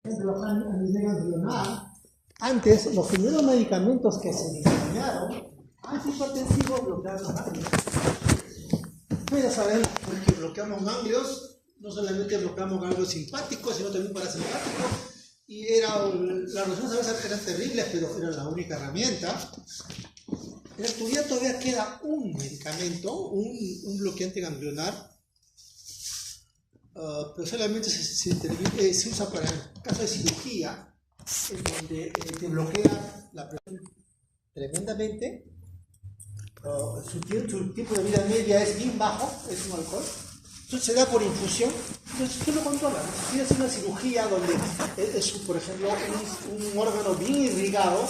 a nivel ganglionar. Antes, los primeros medicamentos que se diseñaron antihipertensivos bloqueaban los ganglios. Pero ya sabemos que bloqueamos ganglios, no solamente bloqueamos ganglios simpáticos, sino también parasimpáticos. Y las razones a veces eran terribles, pero era la única herramienta. En la actualidad todavía queda un medicamento, un bloqueante ganglionar, pero solamente se usa para el caso de cirugía, en donde te bloquea la presión tremendamente. Su tiempo de vida media es bien bajo, es un alcohol. Entonces se da por infusión. Entonces tú lo controlas. Si quieres una cirugía donde es, por ejemplo, un órgano bien irrigado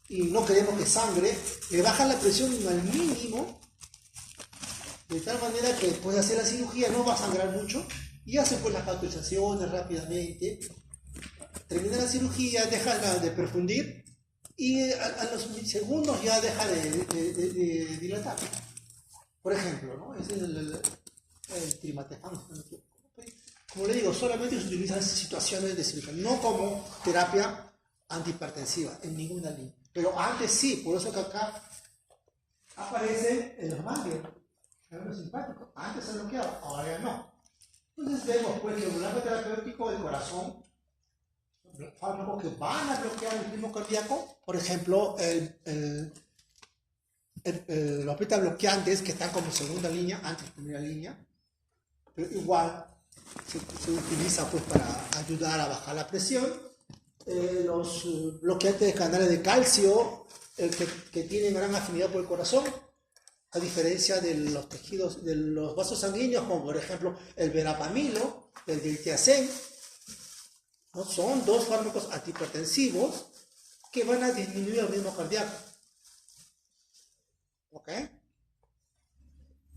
y no queremos que sangre, le bajan la presión al mínimo, de tal manera que puedes hacer la cirugía, no va a sangrar mucho, y hace pues las cauterizaciones rápidamente. Termina la cirugía, deja de perfundir y a los segundos ya deja de dilatar. Por ejemplo, ¿no? Ese es el trimatefán. Como le digo, solamente se utiliza en situaciones de cirugía, no como terapia antihipertensiva en ninguna línea. Pero antes sí, por eso que acá aparece el ganglio simpático. Antes se bloqueaba, ahora ya no. Entonces vemos pues que el blanco terapéutico del corazón, fármacos que van a bloquear el ritmo cardíaco, por ejemplo, los beta bloqueantes que están como segunda línea, antes de primera línea, pero igual se utiliza pues para ayudar a bajar la presión. Los bloqueantes de canales de calcio que tienen gran afinidad por el corazón, a diferencia de los tejidos, de los vasos sanguíneos, como por ejemplo el verapamilo, el diltiazem, ¿no? Son dos fármacos antihipertensivos que van a disminuir el ritmo cardíaco. ¿Ok?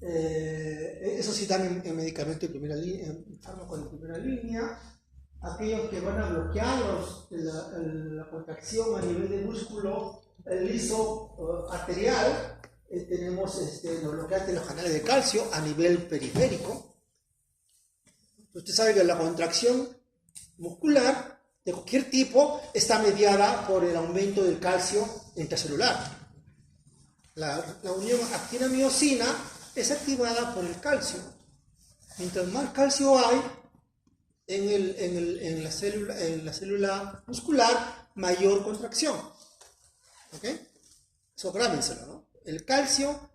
Eso sí dan en medicamento de primera línea, en fármacos de primera línea. Aquellos que van a bloquear la contracción a nivel de músculo liso arterial, tenemos los bloqueantes de los canales de calcio a nivel periférico. Usted sabe que la contracción muscular de cualquier tipo está mediada por el aumento del calcio intracelular. La unión actina-miosina es activada por el calcio. Mientras más calcio hay en la célula muscular, mayor contracción. ¿Ok? Eso grábenselo, ¿no? El calcio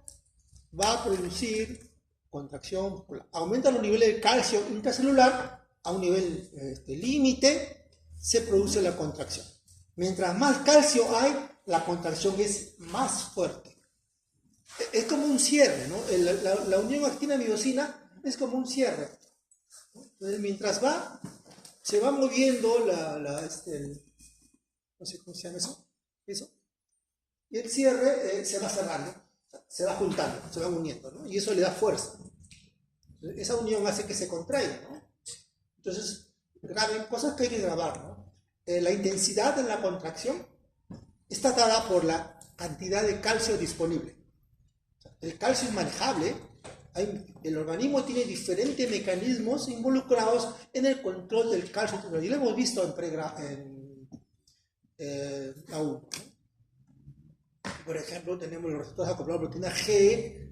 va a producir contracción muscular. Aumenta los niveles de calcio intracelular a un nivel límite, se produce la contracción. Mientras más calcio hay, la contracción es más fuerte. Es como un cierre, ¿no? La unión actina-miosina es como un cierre. Entonces, mientras se va moviendo no sé cómo se llama eso, y el cierre se va cerrando, se va juntando, se va uniendo, ¿no? Y eso le da fuerza. Entonces, esa unión hace que se contraiga, ¿no? Entonces, graben cosas que hay que grabar, ¿no? La intensidad de la contracción está dada por la cantidad de calcio disponible. O sea, el calcio es manejable. El organismo tiene diferentes mecanismos involucrados en el control del calcio. Y lo hemos visto en la U. Por ejemplo, tenemos los receptores acoplados a proteína G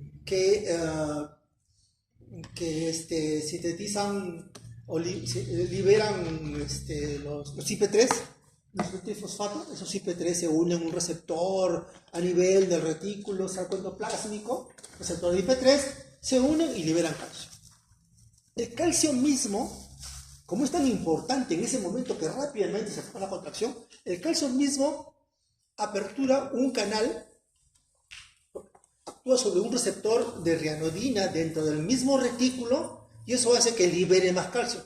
que sintetizan o liberan los IP3, los fosfato. Esos IP3 se unen a un receptor a nivel del retículo sarcoendoplásmico, receptor de IP3, se unen y liberan calcio. El calcio mismo, como es tan importante en ese momento que rápidamente se forma la contracción, el calcio mismo apertura un canal, actúa sobre un receptor de rianodina dentro del mismo retículo y eso hace que libere más calcio.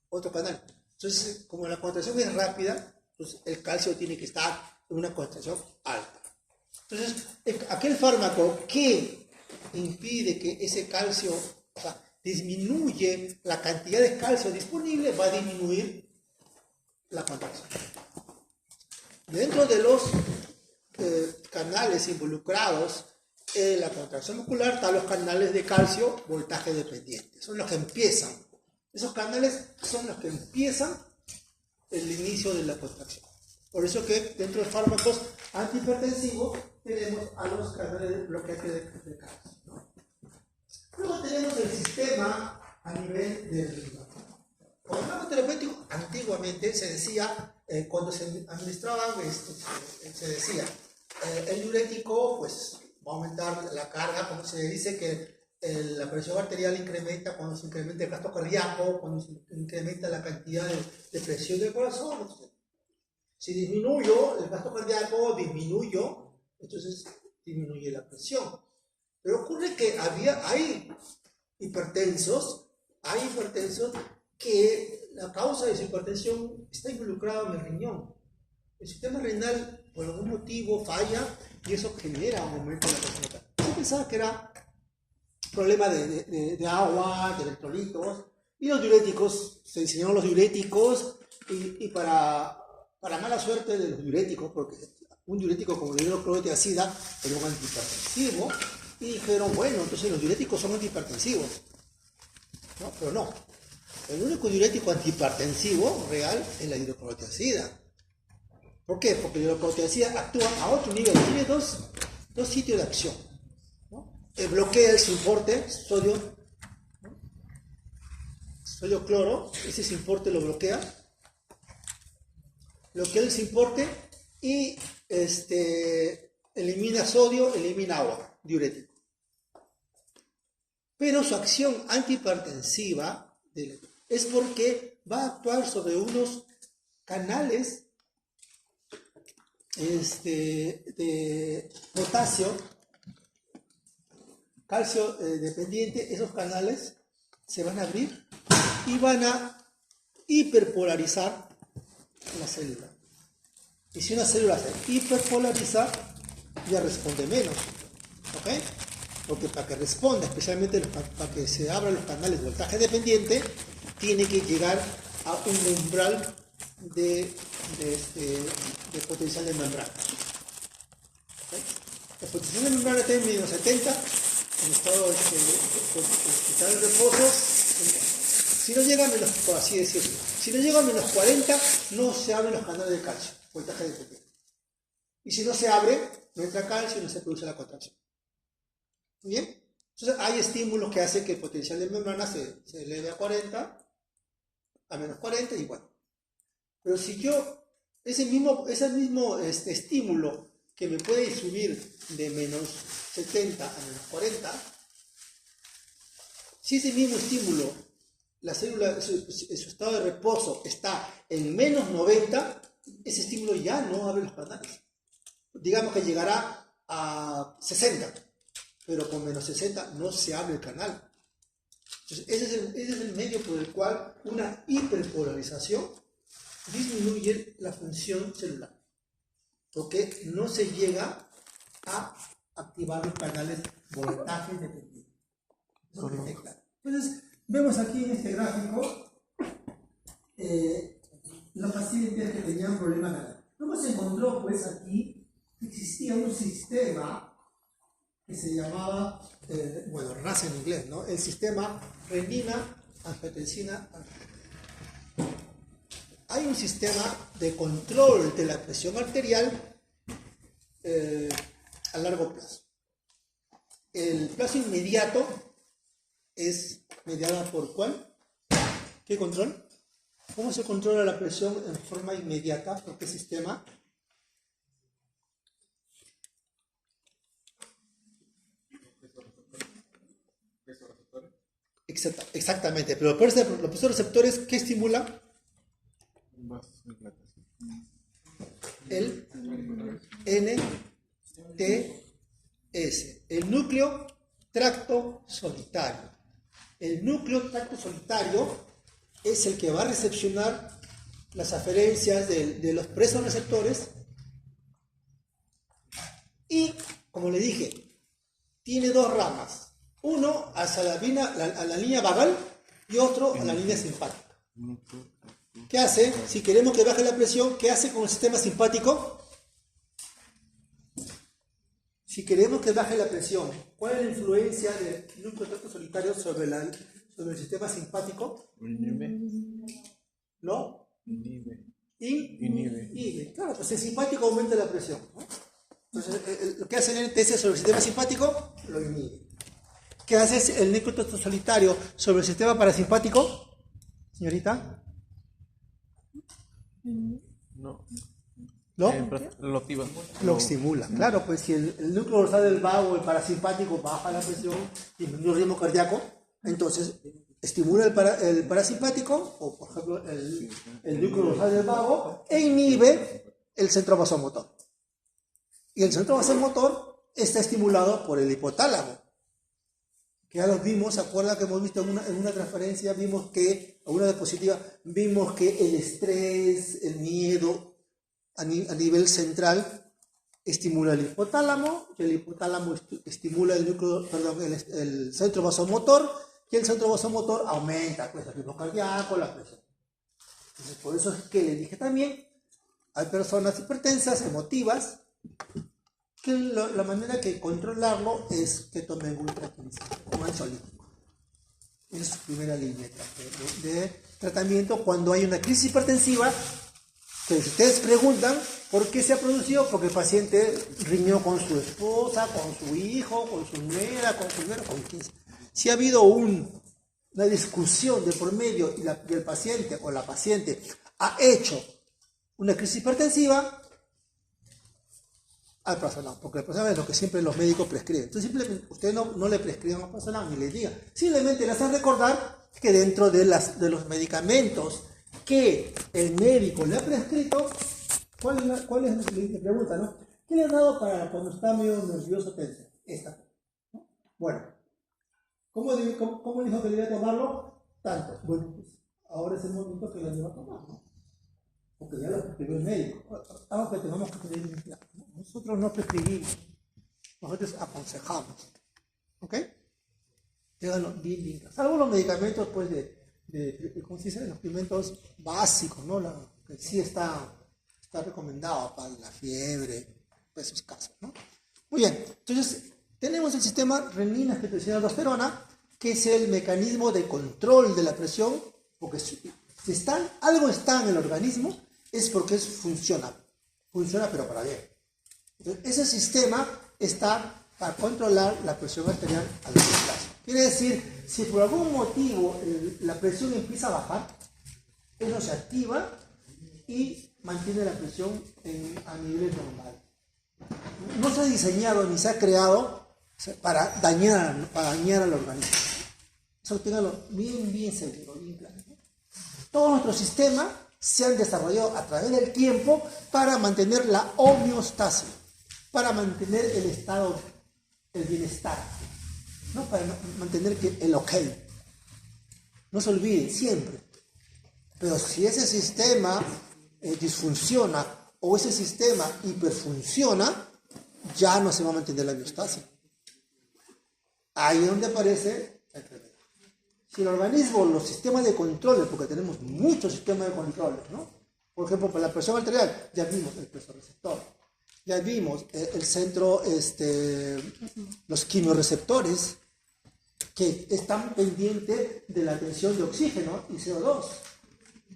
Otro canal. Entonces, como la contracción es rápida, pues el calcio tiene que estar en una concentración alta. Entonces, aquel fármaco que impide que ese calcio, o sea, disminuye la cantidad de calcio disponible, va a disminuir la contracción. Dentro de los canales involucrados en la contracción muscular están los canales de calcio voltaje dependiente. Son los que empiezan. Esos canales son los que empiezan el inicio de la contracción. Por eso que dentro de fármacos antihipertensivos tenemos a los canales de bloqueadores de calcio, ¿no? Luego tenemos el sistema a nivel del riñón. Con el fármaco terapéutico, antiguamente se decía, cuando se administraban, se decía, el diurético pues, va a aumentar la carga, como se dice que la presión arterial incrementa cuando se incrementa el gasto cardíaco, cuando se incrementa la cantidad de presión del corazón. Si disminuyo el gasto cardíaco, entonces disminuye la presión. Pero ocurre que hay hipertensos que la causa de su hipertensión está involucrada en el riñón. El sistema renal por algún motivo falla y eso genera un aumento de la presión. Yo pensaba que era problema de agua, de electrolitos, y los diuréticos, se diseñaron los diuréticos y para mala suerte de los diuréticos, porque un diurético como el hidrocloroto de ácida era un antihipertensivo, y dijeron, bueno, entonces los diuréticos son antihipertensivos. No, pero no. El único diurético antihipertensivo real es la hidroclorotiazida. ¿Por qué? Porque la hidroclorotiazida actúa a otro nivel, tiene dos sitios de acción, ¿no? Bloquea el simporte, sodio, ¿no? Sodio-cloro, ese simporte lo bloquea el simporte y elimina sodio, elimina agua, diurético. Pero su acción antihipertensiva es porque va a actuar sobre unos canales de potasio, calcio dependiente. Esos canales se van a abrir y van a hiperpolarizar la célula. Y si una célula se hiperpolariza, ya responde menos, ¿ok? Porque para que responda, especialmente para que se abran los canales de voltaje dependiente, tiene que llegar a un umbral de potencial de membrana. ¿Okay? La potencial de membrana está en menos 70, en estado de reposo. Si no llega a menos, por así decirlo, si no llega a menos 40, no se abren los canales de calcio, voltaje dependiente. Y si no se abre, no entra calcio y no se produce la contracción. ¿Bien? Entonces hay estímulos que hacen que el potencial de membrana se eleve a 40, a menos 40 y bueno. Pero si yo, ese mismo estímulo que me puede subir de menos 70 a menos 40, si ese mismo estímulo, la célula, su estado de reposo está en menos 90, ese estímulo ya no abre los canales. Digamos que llegará a 60, pero con menos 60 no se abre el canal. Entonces, ese es el medio por el cual una hiperpolarización disminuye la función celular, porque no se llega a activar los canales voltaje dependiente. Entonces, vemos aquí en este gráfico los pacientes que tenían problemas renales. Luego se encontró, pues, aquí que existía un sistema que se llamaba, RAS en inglés, ¿no? El sistema renina-angiotensina. Hay un sistema de control de la presión arterial a largo plazo. El plazo inmediato es mediada por ¿cuál? ¿Qué control? ¿Cómo se controla la presión en forma inmediata? ¿Por qué sistema? Exactamente, pero los receptores, ¿qué estimulan? El NTS, el núcleo tracto solitario. El núcleo tracto solitario es el que va a recepcionar las aferencias de los presorreceptores y, como le dije, tiene dos ramas. Uno hacia la línea vagal y otro a la línea simpática. ¿Qué hace? Si queremos que baje la presión, ¿qué hace con el sistema simpático? Si queremos que baje la presión, ¿cuál es la influencia del núcleo tracto solitario sobre el sistema simpático? Inhibe. ¿No? Inhibe. inhibe. Claro, pues el simpático aumenta la presión, ¿no? Entonces, lo que hace el NTS sobre el sistema simpático lo inhibe. ¿Qué hace el necrotrosto solitario sobre el sistema parasimpático, señorita? No. ¿No? Lo activa. Lo estimula. Claro, pues si el núcleo dorsal del vago, el parasimpático, baja la presión, disminuye el ritmo cardíaco, entonces estimula el parasimpático, o por ejemplo el núcleo dorsal del vago, e inhibe el centro vasomotor. Y el centro vasomotor está estimulado por el hipotálamo. Que ya los vimos, ¿se acuerdan que hemos visto en una transferencia? Vimos que, en una diapositiva, vimos que el estrés, el miedo, a nivel central, estimula el hipotálamo, y el hipotálamo estimula el centro vasomotor, y el centro vasomotor aumenta pues, el ritmo cardíaco, la presión. Entonces, por eso es que le dije también, hay personas hipertensas, emotivas, que la manera que controlarlo es que tomen ultraquinesia, como ansiolítico. Esa es su primera línea de tratamiento cuando hay una crisis hipertensiva. Que si ustedes preguntan por qué se ha producido, porque el paciente riñó con su esposa, con su hijo, con su nuera, con su nuera, con quien sea. Si ha habido una discusión de por medio y el paciente o la paciente ha hecho una crisis hipertensiva, alprazolam, porque el alprazolam es lo que siempre los médicos prescriben. Entonces simplemente ustedes no le prescriban alprazolam ni le digan, simplemente les hacen recordar que dentro de los medicamentos que el médico le ha prescrito, ¿cuál es la pregunta, no? ¿Qué le han dado para cuando está medio nervioso, tenso? Esta. ¿No? Bueno, ¿cómo dijo que debía tomarlo? Tanto. Bueno, pues ahora es el momento que lo deba tomar, ¿no? Porque ya lo prescribió el médico. Algo que tenemos que tener bien claro, ¿no? Nosotros no prescribimos, nosotros aconsejamos. ¿Ok? Ténganlo bien claro. Salvo los medicamentos, pues, ¿cómo se dice? Los alimentos básicos, ¿no? Que sí está recomendado para la fiebre, pues esos casos, ¿no? Muy bien, entonces tenemos el sistema renina-angiotensina-aldosterona, que es el mecanismo de control de la presión, porque si algo está en el organismo, es porque funciona pero para bien. Entonces, ese sistema está para controlar la presión arterial a largo plazo. Quiere decir, si por algún motivo la presión empieza a bajar, eso se activa y mantiene la presión a niveles normales. No se ha diseñado ni se ha creado para dañar al organismo. Eso tenganlo bien seguro, bien claro. Todos nuestros sistemas se han desarrollado a través del tiempo para mantener la homeostasis, para mantener el estado, el bienestar, ¿no? Para mantener el ok. No se olviden, siempre. Pero si ese sistema disfunciona o ese sistema hiperfunciona, ya no se va a mantener la homeostasis. Ahí es donde aparece la enfermedad. Si el organismo, los sistemas de controles, porque tenemos muchos sistemas de controles, ¿no? Por ejemplo, para la presión arterial, ya vimos el presorreceptor, ya vimos el centro, los quimiorreceptores, que están pendientes de la tensión de oxígeno y CO2.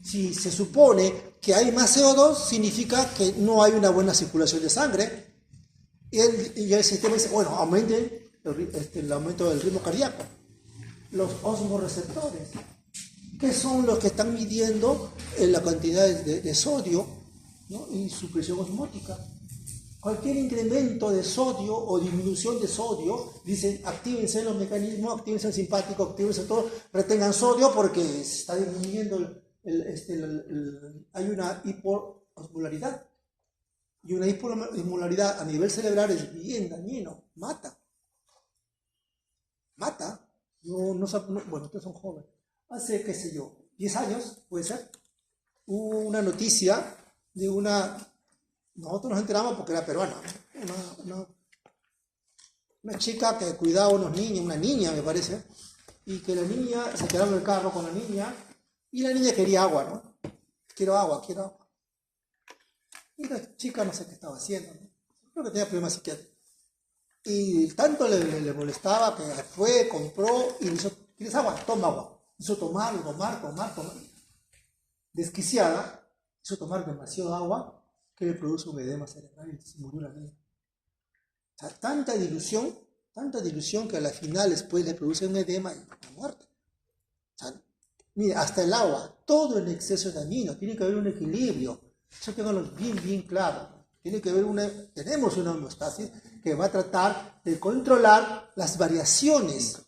Si se supone que hay más CO2, significa que no hay una buena circulación de sangre, y el sistema dice, bueno, aumenten el aumento del ritmo cardíaco. Los osmoreceptores, que son los que están midiendo la cantidad de sodio, ¿no? Y su presión osmótica. Cualquier incremento de sodio o disminución de sodio, dicen, actívense los mecanismos, actívense el simpático, actívense todo, retengan sodio porque se está disminuyendo hay una hipoosmolaridad. Y una hipoosmolaridad a nivel cerebral es bien dañino, mata. Bueno, ustedes son jóvenes. Hace, qué sé yo, 10 años, puede ser, hubo una noticia de nosotros nos enteramos porque era peruana, una chica que cuidaba a unos niños, una niña me parece, y que la niña, se quedaba en el carro con la niña, y la niña quería agua, ¿no? Quiero agua. Y la chica no sé qué estaba haciendo, ¿no? Creo que tenía problemas psiquiátricos. Y tanto le molestaba que fue, compró y le hizo, ¿quieres agua? Toma agua. Hizo tomar. Desquiciada, Hizo tomar demasiado agua que le produce un edema cerebral y se murió la niña. O sea, tanta dilución que a la final después le produce un edema y la muerte. O sea, mire, hasta el agua, todo en exceso es dañino, tiene que haber un equilibrio. Eso tenganlo bien claro. Tenemos una homeostasis que va a tratar de controlar las variaciones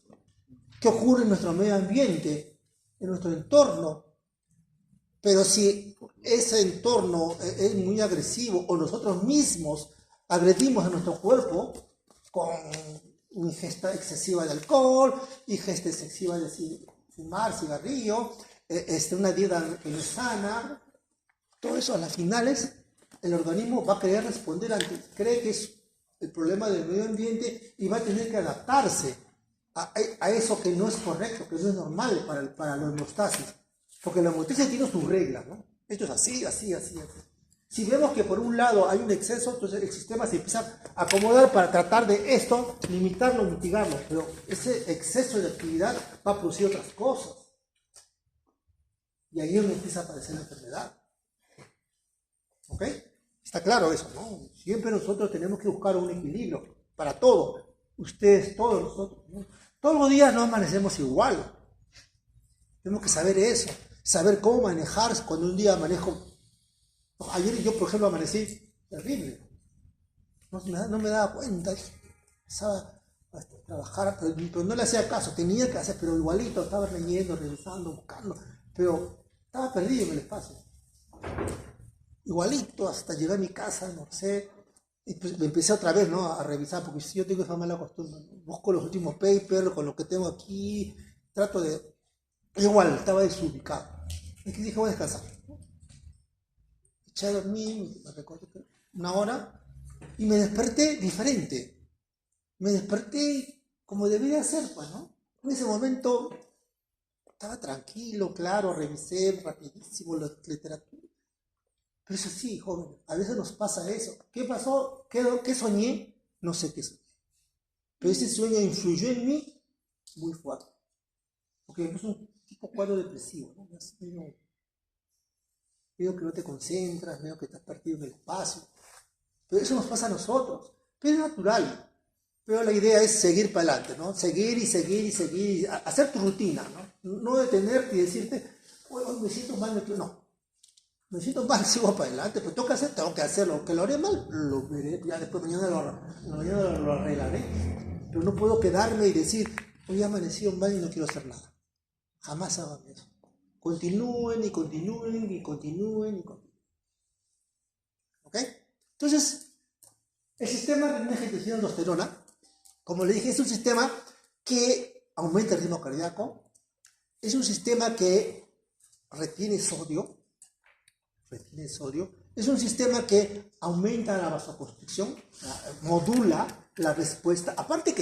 que ocurren en nuestro medio ambiente, en nuestro entorno. Pero si ese entorno es muy agresivo o nosotros mismos agredimos a nuestro cuerpo con ingesta excesiva de alcohol, ingesta excesiva de fumar, cigarrillo, una dieta que no es sana, todo eso a las finales el organismo va a querer responder cree que es el problema del medio ambiente y va a tener que adaptarse a eso que no es correcto, que no es normal para la homeostasis. Porque la homeostasis tiene sus reglas, ¿no? Esto es así. Si vemos que por un lado hay un exceso, entonces el sistema se empieza a acomodar para tratar de esto, limitarlo, mitigarlo. Pero ese exceso de actividad va a producir otras cosas. Y ahí es donde empieza a aparecer la enfermedad. ¿Ok? Está claro eso, ¿no? Siempre nosotros tenemos que buscar un equilibrio para todo. Ustedes, todos nosotros, ¿no? Todos los días no amanecemos igual. Tenemos que saber eso. Saber cómo manejar cuando un día manejo. Ayer yo, por ejemplo, amanecí terrible. No me daba cuenta. Empezaba a trabajar, pero no le hacía caso. Tenía que hacer, pero igualito. Estaba leyendo, revisando, buscando. Pero estaba perdido en el espacio. Igualito hasta llegar a mi casa, almorcé. Y pues me empecé otra vez, ¿no? A revisar, porque si yo tengo esa mala costumbre, ¿no? Busco los últimos papers, con lo que tengo aquí. Trato de... Igual, estaba desubicado. Y que dije, voy a descansar. Eché a dormir, me recordé una hora, y me desperté diferente. Me desperté como debería ser, pues, ¿no? En ese momento estaba tranquilo, claro, revisé rapidísimo la literatura. Pero eso sí, joven, a veces nos pasa eso. ¿Qué pasó? ¿Qué soñé? No sé qué soñé. Pero ese sueño influyó en mí muy fuerte. Porque es un tipo cuadro depresivo, ¿no? Veo que no te concentras, veo que estás perdido en el espacio. Pero eso nos pasa a nosotros. Pero es natural. Pero la idea es seguir para adelante, ¿no? Seguir, hacer tu rutina, ¿no? No detenerte y decirte, bueno, me siento mal, no. Me siento mal, sigo para adelante, pues tengo que hacerlo. Que lo haré mal, lo veré, ya después mañana lo arreglaré. Pero no puedo quedarme y decir, hoy he amanecido mal y no quiero hacer nada. Jamás hagan eso. Continúen. ¿Ok? Entonces, el sistema de angiotensina aldosterona, como le dije, es un sistema que aumenta el ritmo cardíaco, es un sistema que retiene sodio, es un sistema que aumenta la vasoconstricción, modula la respuesta, aparte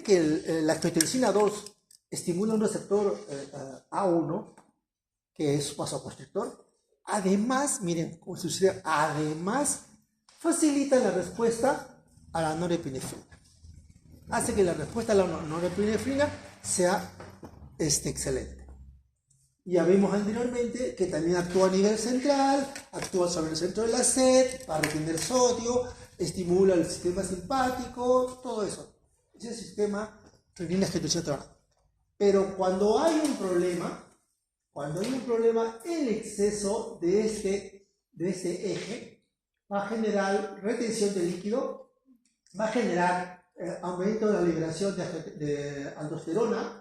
que la angiotensina 2 estimula un receptor A1, que es vasoconstrictor, además, miren cómo sucede, además facilita la respuesta a la norepinefrina. Hace que la respuesta a la norepinefrina sea excelente. Ya vimos anteriormente que también actúa a nivel central, actúa sobre el centro de la sed, para retener sodio, estimula el sistema simpático, todo eso. Ese sistema renina angiotensina. Pero cuando hay un problema, el exceso de este eje va a generar retención de líquido, va a generar aumento de la liberación de aldosterona,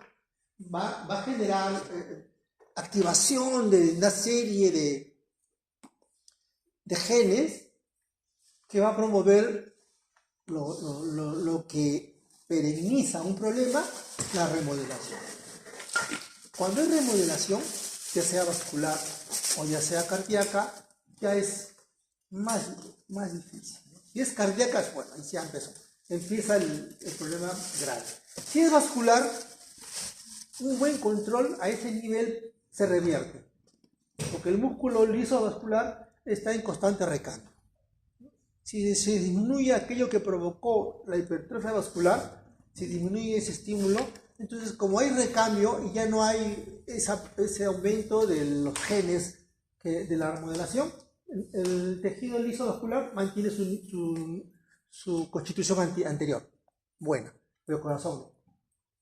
va a generar activación de una serie de genes que va a promover lo que perenniza un problema, la remodelación. Cuando hay remodelación, ya sea vascular o ya sea cardíaca, ya es más difícil. Si es cardíaca, bueno, ahí ya empieza el problema grave. Si es vascular, un buen control a ese nivel se revierte, porque el músculo liso vascular está en constante recambio. Si se disminuye aquello que provocó la hipertrofia vascular, si disminuye ese estímulo, entonces como hay recambio y ya no hay ese aumento de los genes de la remodelación, el tejido liso vascular mantiene su constitución anterior, buena, pero el corazón no.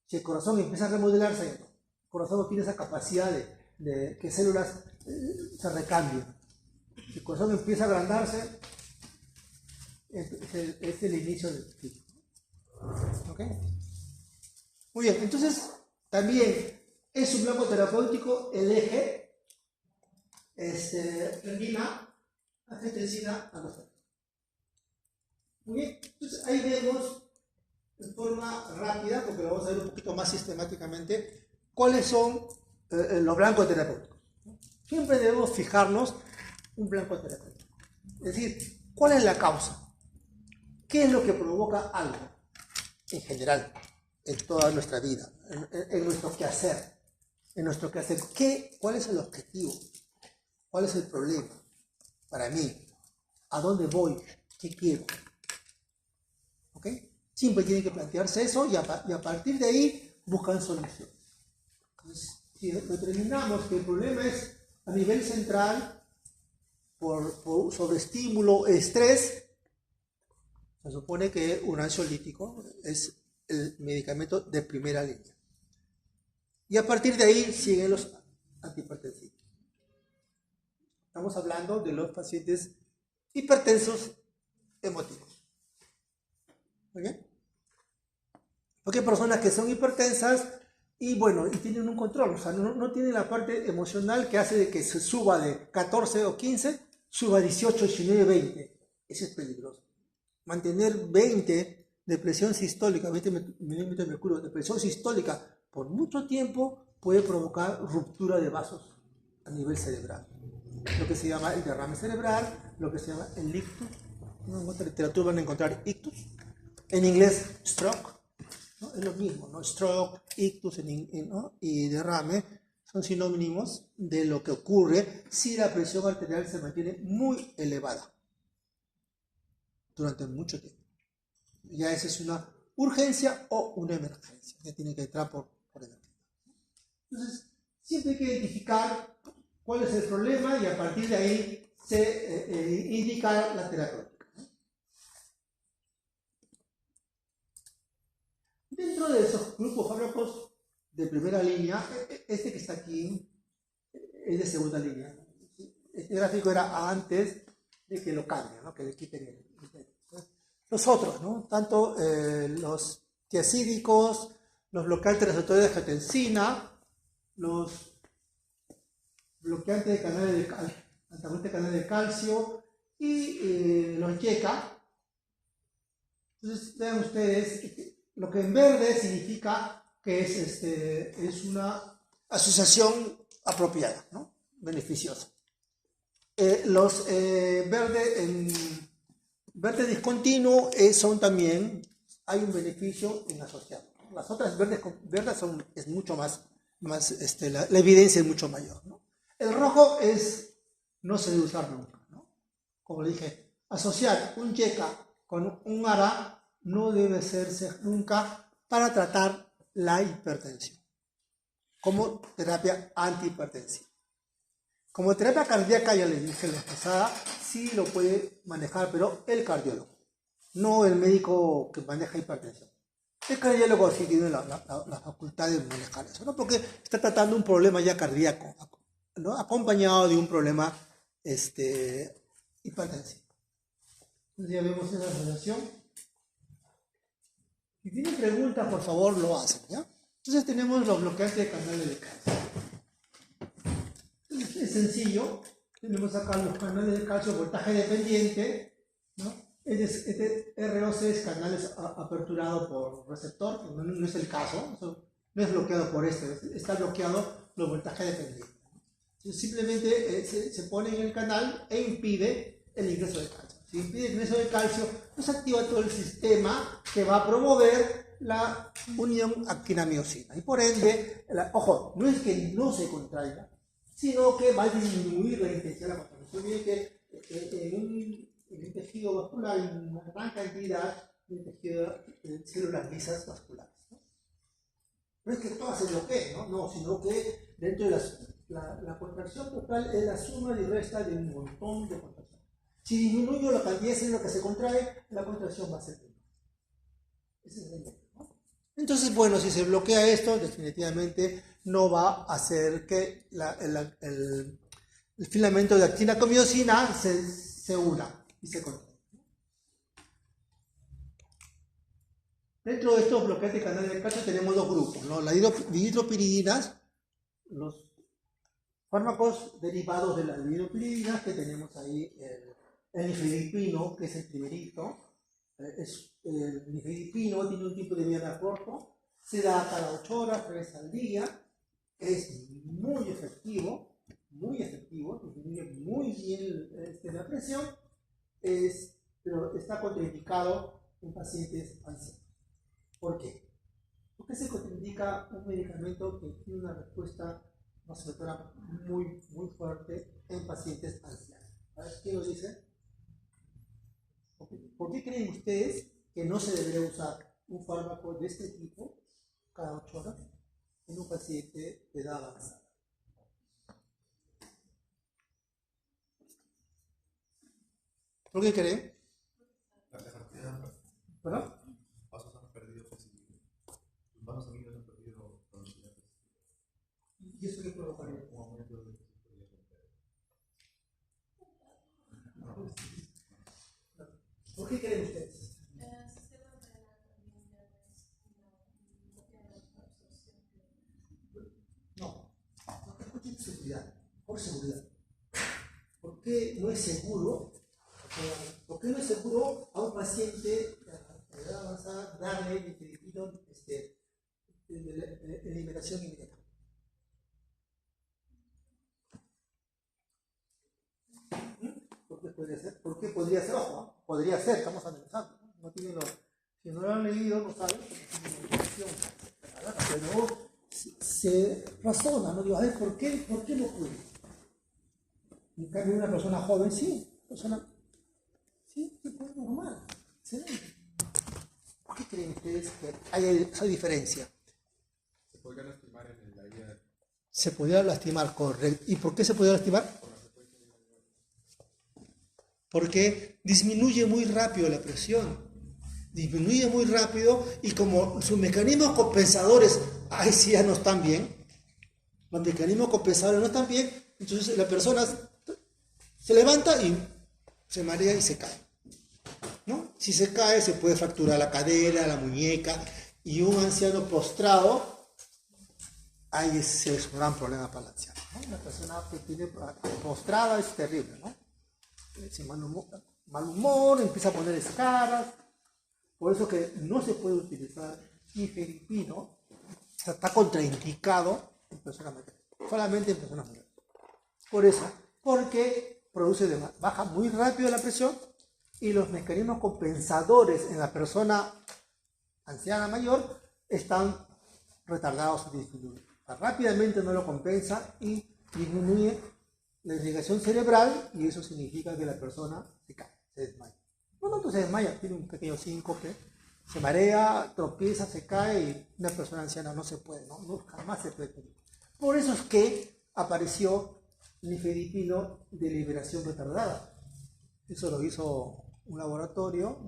Si el corazón empieza a remodelarse, el corazón no tiene esa capacidad de que células se recambien. Si el corazón empieza a agrandarse, es el inicio del ciclo. ¿Ok? Muy bien, entonces también es un blanco terapéutico el eje termina angiotensina atmosférica. Muy bien, entonces ahí vemos en forma rápida, porque lo vamos a ver un poquito más sistemáticamente, cuáles son los blancos terapéuticos. Siempre debemos fijarnos un blanco terapéutico. Es decir, ¿cuál es la causa? ¿Qué es lo que provoca algo? En general, en toda nuestra vida, en nuestro quehacer. ¿Cuál es el objetivo? ¿Cuál es el problema para mí? ¿A dónde voy? ¿Qué quiero? ¿Ok? Siempre tienen que plantearse eso y a partir de ahí buscan soluciones. Entonces, si determinamos que el problema es a nivel central, por sobreestímulo, estrés, se supone que un ansiolítico es el medicamento de primera línea. Y a partir de ahí siguen los antihipertensivos. Estamos hablando de los pacientes hipertensos emotivos. ¿Muy bien? Porque hay personas que son hipertensas y tienen un control, o sea, no tienen la parte emocional que hace de que se suba de 14 o 15, suba a 18, 19, 20. Eso es peligroso. Mantener 20 de presión sistólica, 20 milímetros de mercurio de presión sistólica por mucho tiempo puede provocar ruptura de vasos a nivel cerebral. Lo que se llama el derrame cerebral, lo que se llama el ictus. En otra literatura van a encontrar ictus. En inglés, stroke. ¿No? Es lo mismo, ¿no? Stroke, ictus ¿no? y derrame son sinónimos de lo que ocurre si la presión arterial se mantiene muy elevada durante mucho tiempo. Ya esa es una urgencia o una emergencia. Ya tiene que entrar por emergencia. Entonces, siempre hay que identificar cuál es el problema y a partir de ahí se indica la terapia. Dentro de esos grupos fármacos de primera línea, este que está aquí es de segunda línea. Este gráfico era antes de que lo cambien, ¿no? Que le quiten el. Los otros, ¿no? Tanto los tiazídicos, los bloqueantes receptores de angiotensina, los bloqueantes de canales de calcio, antagonistas de canales de calcio y los YECA. Entonces, vean ustedes, lo que en verde significa que es una asociación apropiada, ¿no? Beneficiosa. Los verde discontinuo son también, hay un beneficio en asociado. Las otras verdes es mucho más la evidencia es mucho mayor, ¿no? El rojo no se debe usar nunca, ¿no? Como le dije, asociar un YECA con un ARA no debe hacerse nunca para tratar la hipertensión como terapia antihipertensiva. Como terapia cardíaca, ya les dije la vez pasada, sí lo puede manejar, pero el cardiólogo, no el médico que maneja hipertensión. El cardiólogo sí tiene la facultad de manejar eso, ¿no? Porque está tratando un problema ya cardíaco, ¿no? Acompañado de un problema hipertensivo. Entonces ya vemos esa relación. Si tienen preguntas, por favor, lo hacen, ¿ya? Entonces tenemos los bloqueantes de canales de calcio. Es sencillo. Tenemos acá los canales de calcio, voltaje dependiente, ¿no? Este ROC es canales aperturado por receptor, no es el caso, no es bloqueado por está bloqueado los voltajes dependientes. Entonces, simplemente se pone en el canal e impide el ingreso de calcio. Si impide el ingreso de calcio, pues activa todo el sistema que va a promover la unión actina-miosina. Y por ende, ojo, no es que no se contraiga, sino que va a disminuir la intensidad de la contracción. Miren que en el tejido vascular hay una gran cantidad de células lisas vasculares, ¿no? No es que todas se bloqueen, ¿no? No, sino que dentro de las La contracción total es la suma y resta de un montón de contracciones. Si disminuyo la cantidad de lo que se contrae, la contracción va a ser menor. Ese es el método, ¿no? Entonces, bueno, si se bloquea esto, definitivamente no va a hacer que el filamento de actina con miosina se una y se contraiga. Dentro de estos bloqueantes de canal de calcio tenemos dos grupos, ¿no? Las dihidropiridinas, los fármacos derivados de las dihidropiridinas, que tenemos ahí el nifedipino, que es el primerito. El nifedipino tiene un tipo de vida corto, se da cada 8 horas, 3 al día, es muy efectivo, disminuye muy bien la presión, pero está contraindicado en pacientes ancianos. ¿Por qué? Porque se contraindica un medicamento que tiene una respuesta vasomotora muy fuerte en pacientes ancianos. ¿Quién lo dice? ¿Por qué creen ustedes que no se debería usar un fármaco de este tipo cada 8 horas en un paciente de edad avanzada? ¿Por qué creen? ¿Perdón? ¿Y eso qué provocaría? ¿Por qué creen ustedes? No, escuchen seguridad, por seguridad. ¿Por qué no es seguro? ¿Por qué no es seguro a un paciente de edad avanzada darle nifedipino de liberación inmediata? ¿Por qué podría ser? ¿Por qué podría ser? Ojo, podría ser, estamos analizando. No tienen si no lo han leído, no saben, pero se razona, ¿no? Digo, a ver, ¿por qué no puede? En cambio, una persona joven, sí, puede normal, excelente. ¿Por qué creen ustedes que hay esa diferencia? Se podría lastimar en la vida. Se podría lastimar, correcto. ¿Y por qué se podría lastimar? Porque disminuye muy rápido la presión. Disminuye muy rápido y como sus mecanismos compensadores, ahí sí ya no están bien. Los mecanismos compensadores no están bien, entonces la persona se levanta y se marea y se cae, ¿no? Si se cae se puede fracturar la cadera, la muñeca, y un anciano postrado, ahí es un gran problema para el anciano, ¿no? Una persona que tiene postrada es terrible, ¿no? Ese mal humor, empieza a poner escaras. Por eso que no se puede utilizar nifedipino, está contraindicado en personas mayores, solamente en personas mayores. Por eso, porque baja muy rápido la presión y los mecanismos compensadores en la persona anciana mayor están retardados o disminuyen. Rápidamente no lo compensa y disminuye la irrigación cerebral y eso significa que la persona se cae, se desmaya. No se desmaya, tiene un pequeño síncope, se marea, tropieza, se cae y una persona anciana no se puede, no jamás se puede pedir. Por eso es que apareció el nifedipino de liberación retardada. Eso lo hizo un laboratorio,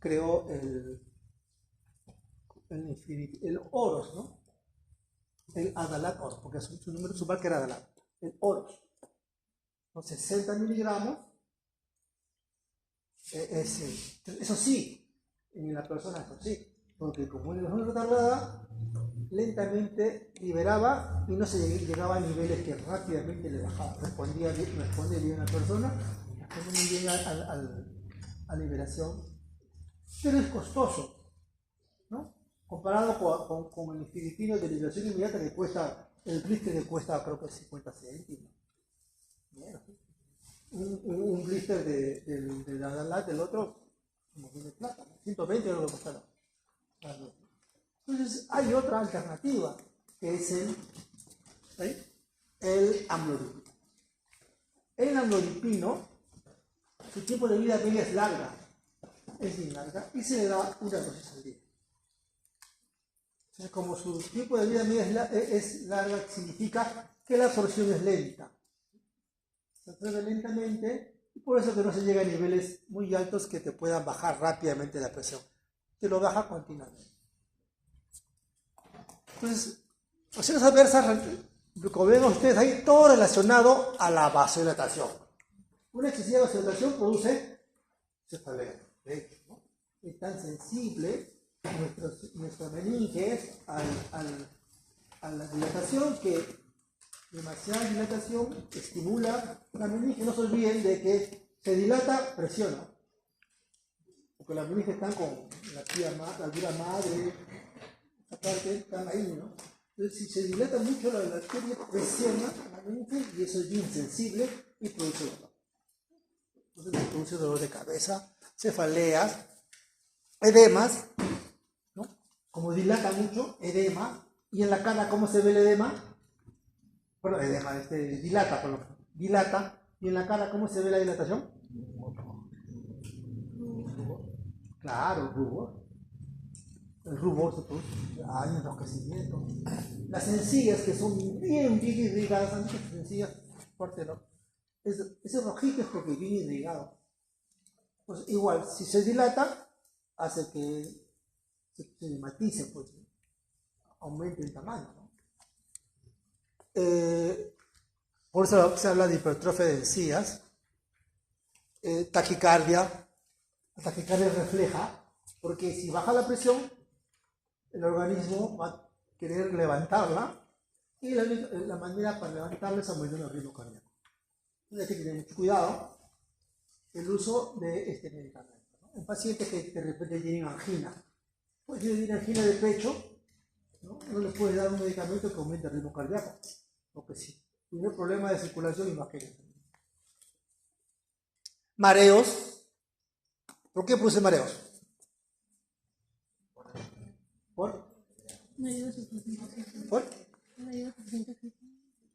creó el Oros, ¿no? El Adalat Oros, porque su marca era Adalat, el Oros. Con 60 miligramos, eso sí, en la persona eso sí, porque como es una retardada, lentamente liberaba y no se llegaba a niveles que rápidamente le bajaba. Respondía bien a la persona, responde muy bien a liberación, pero es costoso, ¿no? Comparado con el nifedipino de liberación inmediata que cuesta, el blister que cuesta creo que 50 céntimos. Un blister de la Adalat del otro, como viene plata, 120 es lo que costará. Entonces hay otra alternativa, que es el amlodipino. El amlodipino, su tiempo de vida media es larga, y se le da una dosis al día. Como su tiempo de vida media es larga, significa que la absorción es lenta. Se absorbe lentamente y por eso que no se llega a niveles muy altos que te puedan bajar rápidamente la presión. Te lo baja continuamente. Entonces, acciones adversas, como ven ustedes ahí, todo relacionado a la vasodilatación. Una excesiva vasodilatación produce cefalea. ¿No? Es tan sensible nuestra meninge a la dilatación que demasiada dilatación estimula la meninge. No se olviden de que se dilata, presiona. Porque las meninges están con la dura madre, esta parte están ahí, ¿no? Entonces, si se dilata mucho la arteria, presiona la meninge y eso es bien sensible y produce dolor. Entonces, produce dolor de cabeza, cefaleas, edemas, ¿no? Como dilata mucho, edema. Y en la cara, ¿cómo se ve el edema? Bueno, edema, dilata. Y en la cara, ¿cómo se ve la dilatación? Claro, rubor. El rubor se produce, hay enrojecimiento. Las encías, que son bien irrigadas, las encías, fuerte, ¿no? Ese rojito es porque viene irrigado. Pues igual, si se dilata, hace que se matice, pues, aumente el tamaño, ¿no? Por eso se habla de hipertrofia de encías, taquicardia. La taquicardia refleja, porque si baja la presión, el organismo va a querer levantarla y la manera para levantarla es aumentando el ritmo cardíaco. Entonces hay que tener mucho cuidado el uso de este medicamento, ¿no? En pacientes que de repente tienen angina, pues si tienen angina de pecho, no les puedes dar un medicamento que aumente el ritmo cardíaco, porque sí, tiene problemas de circulación y más que eso. Mareos. ¿Por qué produce mareos? ¿Por? ¿Por?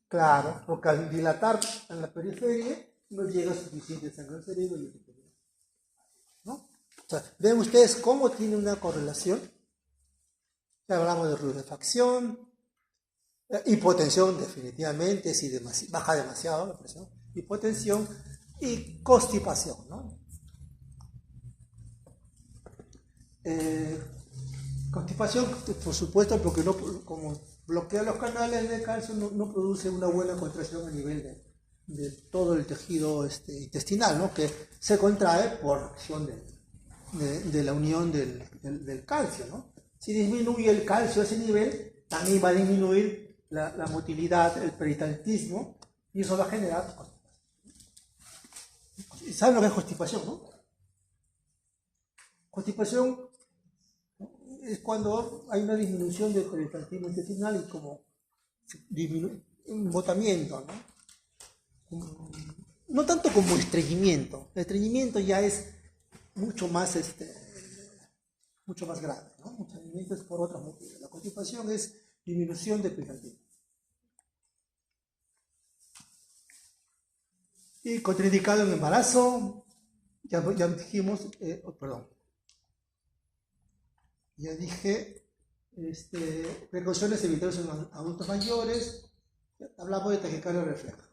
Claro, porque al dilatar en la periferia no llega suficiente sangre al cerebro y ¿no? O sea, ven ustedes cómo tiene una correlación. Ya hablamos de rurefacción, hipotensión definitivamente, si baja demasiado la presión, hipotensión y constipación, ¿no? Constipación, por supuesto, porque no, como bloquea los canales de calcio, no produce una buena contracción a nivel de todo el tejido intestinal, ¿no? Que se contrae por acción de la unión del calcio, ¿no? Si disminuye el calcio a ese nivel, también va a disminuir la motilidad, el peritonitismo, y eso va a generar constipación. ¿Saben lo que es constipación, no? Constipación es cuando hay una disminución del peritonitismo intestinal y como un botamiento, ¿no? No tanto como estreñimiento. El estreñimiento ya es mucho más grave, ¿no? El estreñimiento es por otros motivos. La constipación es disminución del peritonitismo. Y contraindicado en embarazo, ya dijimos, ya dije, precauciones evitables en adultos mayores, hablamos de taquicardia refleja.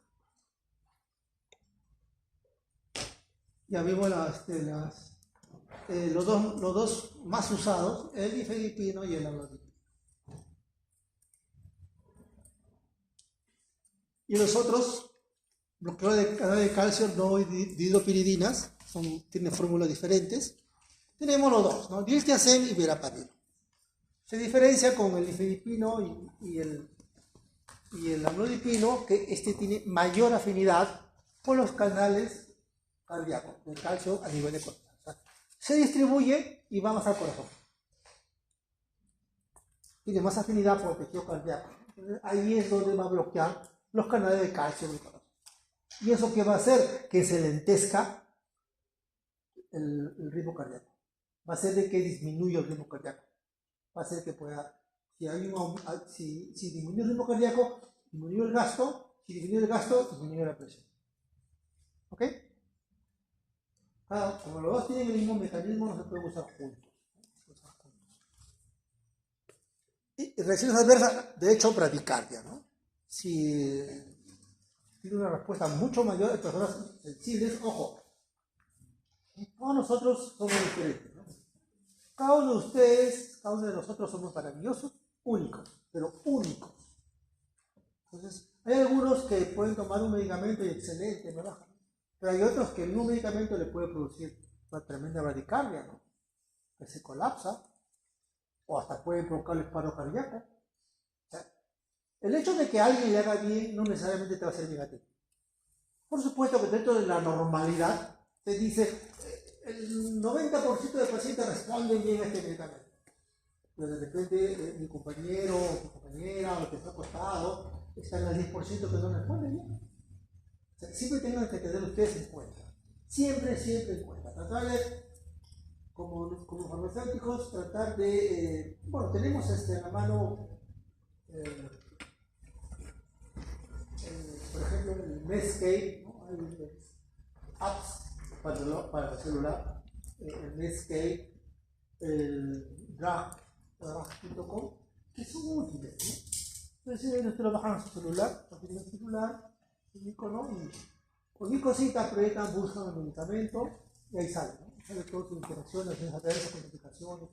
Ya vimos los dos más usados, el difedipino y el amlodipino. Y los otros, bloqueadores de canal de calcio, no didopiridinas, tienen fórmulas diferentes. Tenemos los dos, ¿no? Diltiazem y verapamil. Se diferencia con el difedipino y el amlodipino, que tiene mayor afinidad por los canales cardíacos, del calcio a nivel de corazón. O sea, se distribuye y va más al corazón. Tiene más afinidad por el tejido cardíaco. Entonces, ahí es donde va a bloquear los canales de calcio del corazón. ¿Y eso qué va a hacer? Que se lentezca el ritmo cardíaco. Va a hacer de que disminuya el ritmo cardíaco. Va a hacer que pueda, si disminuye el ritmo cardíaco, disminuye el gasto, si disminuye el gasto, disminuye la presión. ¿Ok? Como los dos tienen el mismo mecanismo, no se pueden usar juntos. Y reacciones adversas, de hecho, bradicardia, ¿no? Si tiene una respuesta mucho mayor en personas sensibles, ojo, todos nosotros somos diferentes, ¿no? Cada uno de ustedes, cada uno de nosotros somos maravillosos, únicos, pero únicos. Entonces, hay algunos que pueden tomar un medicamento y excelente, me bajan. Pero hay otros que un medicamento le puede producir una tremenda bradicardia, ¿no? Que se colapsa, o hasta puede provocar el paro cardíaco. O sea, el hecho de que alguien le haga bien no necesariamente te va a hacer bien a ti. Por supuesto que dentro de la normalidad se dice el 90% de pacientes responden bien a este medicamento. Pero de repente mi compañero o tu compañera o el que está acostado está en el 10% que no responde bien. O sea, siempre tengan que tener ustedes en cuenta. Siempre en cuenta. Tratar de, como farmacéuticos, tratar de, bueno, tenemos en la mano, por ejemplo, el Medscape, ¿no? Hay apps para el celular, el Medscape, el drug.com, que son útiles, ¿no? Entonces, ustedes lo bajan a su celular, lo tienen en su celular, un icono, y cualquier cosita apretan, buscan el medicamento, y ahí sale, ¿no? Sale todas sus interacciones, sus adversas, sus complicaciones,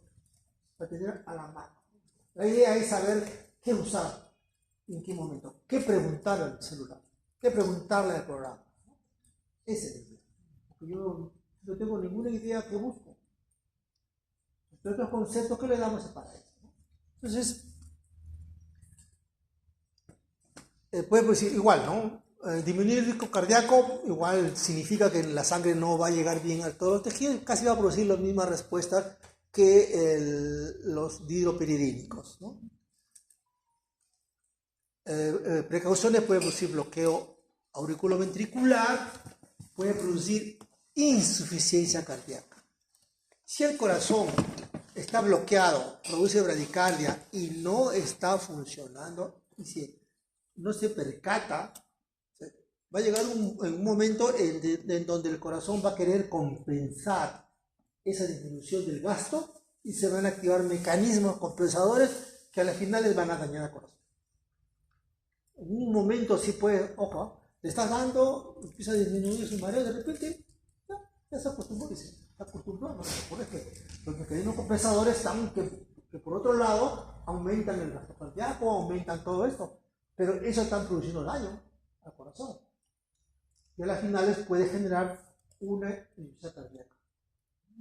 para tener a la mano. La idea es saber qué usar, en qué momento, qué preguntarle al celular, qué preguntarle al programa. Ese es el tema. Porque yo no tengo ninguna idea qué busco. Entre otros conceptos que le damos para eso, ¿no? Entonces, puede decir igual, ¿no? Disminuir el riesgo cardíaco igual significa que la sangre no va a llegar bien a todos los tejidos, casi va a producir las mismas respuestas que los dihidropiridínicos, ¿no? Precauciones: puede producir bloqueo auriculoventricular, puede producir insuficiencia cardíaca. Si el corazón está bloqueado, produce bradicardia y no está funcionando, y si no se percata, va a llegar un momento en donde el corazón va a querer compensar esa disminución del gasto y se van a activar mecanismos compensadores que a la final les van a dañar al corazón. En un momento sí puede, ojo, le estás dando, empieza a disminuir su mareo, de repente ya se acostumbró, y se acostumbró, no se supone que los mecanismos compensadores están que por otro lado aumentan el gasto cardíaco, aumentan todo esto, pero eso están produciendo daño al corazón. Y a las finales puede generar una insuficiencia cardíaca.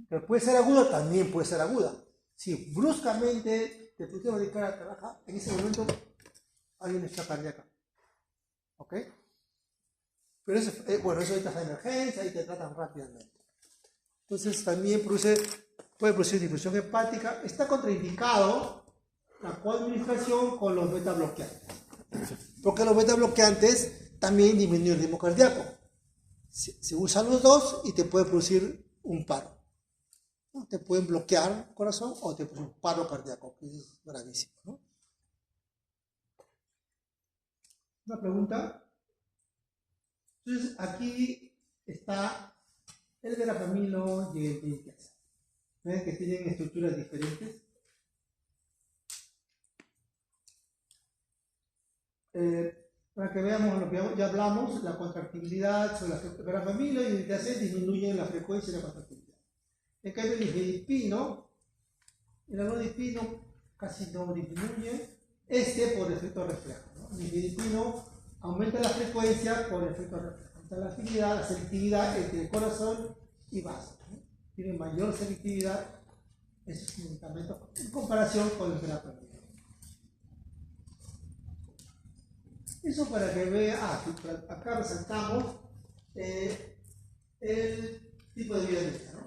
Pero puede ser aguda, también puede ser aguda. Si bruscamente te pusiste a dedicar a trabajar, en ese momento hay una insuficiencia cardíaca. ¿Ok? Pero eso, bueno, eso ahorita es emergencia y te tratan rápidamente. Entonces también puede producir difusión hepática. Está contraindicado la coadministración con los beta bloqueantes. Porque los beta bloqueantes también disminuyen el ritmo cardíaco. Se usan los dos y te puede producir un paro. Te pueden bloquear el corazón o te producen un paro cardíaco, que es gravísimo, ¿no? Una pregunta. Entonces aquí está el verapamilo y el dietiazida. ¿Ven que tienen estructuras diferentes? Para que veamos lo que ya hablamos, la contractibilidad sobre el verapamilo y el dietiazida disminuyen la frecuencia de la contractibilidad. En cambio, el nifedipino casi no disminuye, por efecto reflejo, ¿no? El nifedipino aumenta la frecuencia por efecto reflejo. Aumenta la afinidad, la selectividad entre el corazón y vaso, ¿no? Tiene mayor selectividad esos medicamentos en comparación con el verapamilo. Eso para que vea, acá resaltamos el tipo de vida media, ¿no?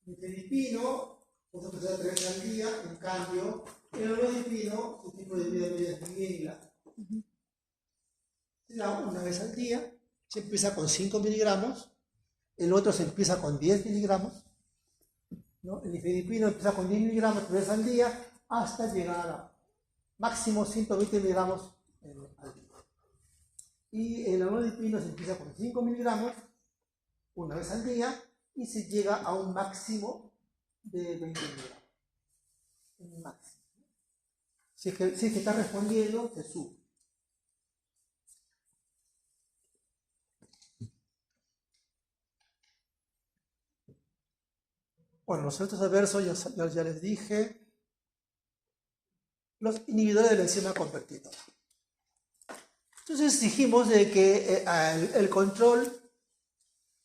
El nifedipino, vamos a empezar a 3 al día, en cambio, el olodipino, su tipo de vida media es bien largo. Se da una vez al día, se empieza con 5 miligramos, el otro se empieza con 10 miligramos, ¿no? El nifedipino empieza con 10 miligramos 3 al día, hasta llegar a máximo 120 miligramos al día. Y el olodipino se empieza con 5 miligramos una vez al día y se llega a un máximo de 20 miligramos. Un máximo. Si es que está respondiendo, se sube. Bueno, los efectos adversos ya les dije. Los inhibidores de la enzima convertidora. Entonces dijimos de que el control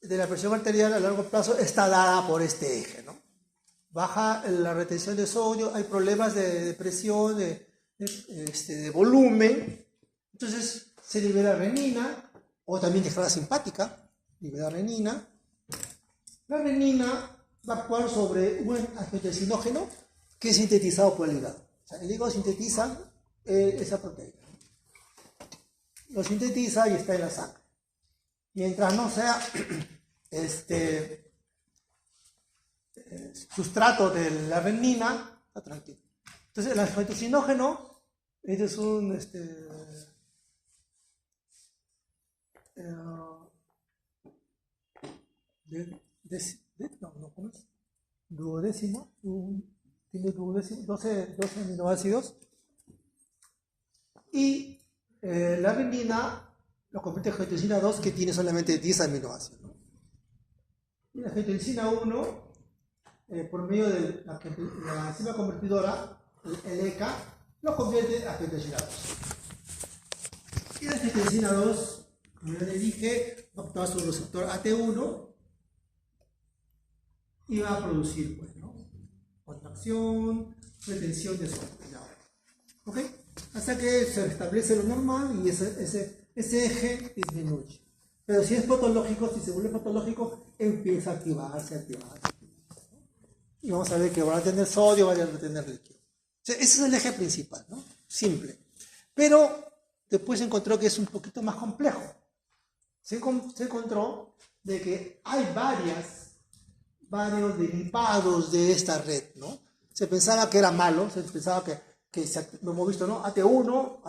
de la presión arterial a largo plazo está dada por este eje, ¿no? Baja la retención de sodio, hay problemas de presión, de volumen, entonces se libera renina, o también descarga simpática, libera renina. La renina va a actuar sobre un angiotensinógeno que es sintetizado por el hígado. O sea, el hígado sintetiza esa proteína. Lo sintetiza y está en la sangre. Mientras no sea sustrato de la renina, está tranquilo. Entonces el angiotensinógeno, este es un ¿cómo es? Duodécimo, tiene 12 aminoácidos, y la renina lo convierte en angiotensina 2, que tiene solamente 10 aminoácidos, ¿no? Y la angiotensina 1, por medio de la enzima convertidora, el ECA, lo convierte en angiotensina 2. Y la angiotensina 2, como ya les dije, va a actuar sobre el receptor AT1 y va a producir, pues, ¿no?, contracción, retención de sodio. ¿Ok? Hasta que se restablece lo normal y ese eje disminuye. Pero si es patológico, si se vuelve patológico, empieza a activarse. Y vamos a ver que va a tener sodio, va a tener líquido. O sea, ese es el eje principal, ¿no? Simple. Pero después se encontró que es un poquito más complejo. Se encontró de que hay varios derivados de esta red, ¿no? Se pensaba que era malo, se pensaba que lo hemos visto, ¿no? AT1.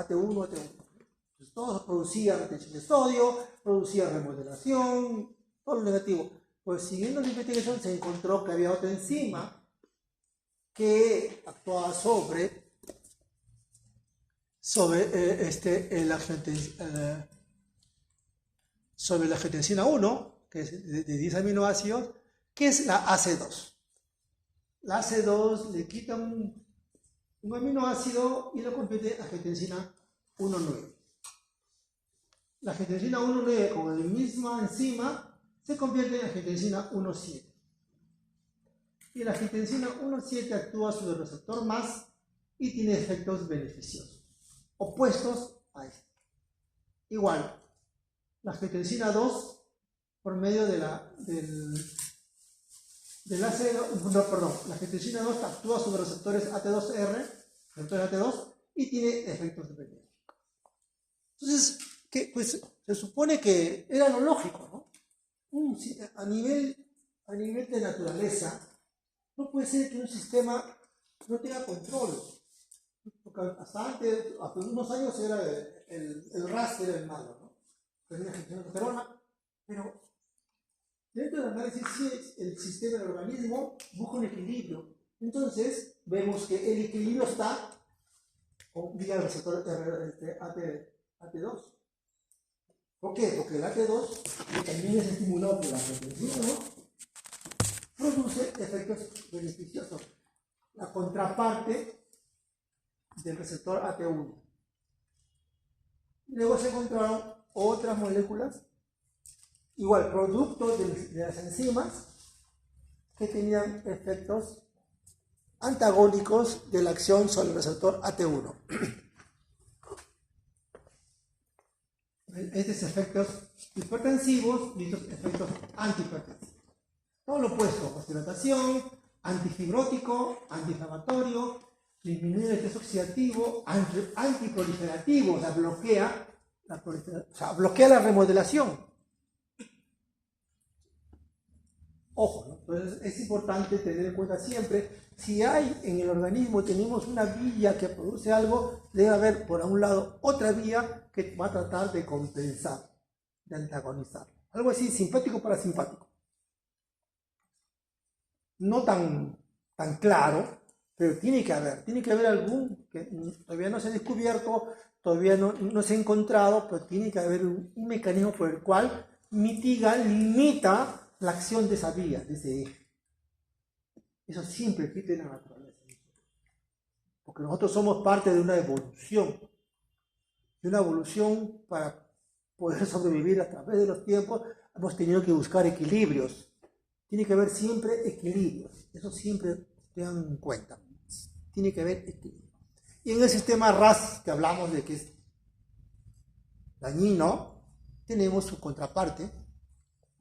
Pues todo producía retención de sodio, producía remodelación, todo lo negativo. Pues siguiendo la investigación se encontró que había otra enzima que actuaba sobre la angiotensina 1, que es de 10 aminoácidos, que es la AC2. La AC2 le quita un aminoácido y lo convierte en angiotensina 1,9. La angiotensina 1,9 con la misma enzima se convierte en angiotensina 1,7. Y la angiotensina 1,7 actúa sobre el receptor más y tiene efectos beneficiosos, opuestos a este. Igual, la angiotensina 2, por medio la angiotensina 2 actúa sobre receptores AT2R, receptores AT2, y tiene efectos benéficos. Entonces, pues se supone que era lo lógico, ¿no? A nivel de naturaleza, no puede ser que un sistema no tenga control. Porque hasta unos años era el RAS era el malo, ¿no? Tenía testosterona, pero dentro del análisis sí, el sistema del organismo busca un equilibrio. Entonces vemos que el equilibrio está vía el receptor AT2. ¿Por qué? Porque el AT2, que también es estimulado por la angiotensina, ¿no?, produce efectos beneficiosos. La contraparte del receptor AT1. Luego se encontraron otras moléculas, igual, producto de las enzimas, que tenían efectos antagónicos de la acción sobre el receptor AT1. Estos efectos hipertensivos y estos efectos antihipertensivos. Todo lo opuesto: vasodilatación, antifibrótico, antiinflamatorio, disminuye el estrés oxidativo, antiproliferativo, o sea, bloquea la remodelación. Ojo, ¿no? Entonces es importante tener en cuenta siempre, si hay en el organismo, tenemos una vía que produce algo, debe haber por un lado otra vía que va a tratar de compensar, de antagonizar. Algo así, simpático parasimpático. No tan claro, Pero tiene que haber algún que todavía no se ha descubierto, todavía no se ha encontrado, pero tiene que haber un mecanismo por el cual limita la acción de esa vía, de ese eje. Eso siempre existe en la naturaleza. Porque nosotros somos parte de una evolución para poder sobrevivir a través de los tiempos. Hemos tenido que buscar equilibrios. Tiene que haber siempre equilibrios. Eso siempre tengan en cuenta. Tiene que haber equilibrio. Y en el sistema RAS que hablamos de que es dañino, tenemos su contraparte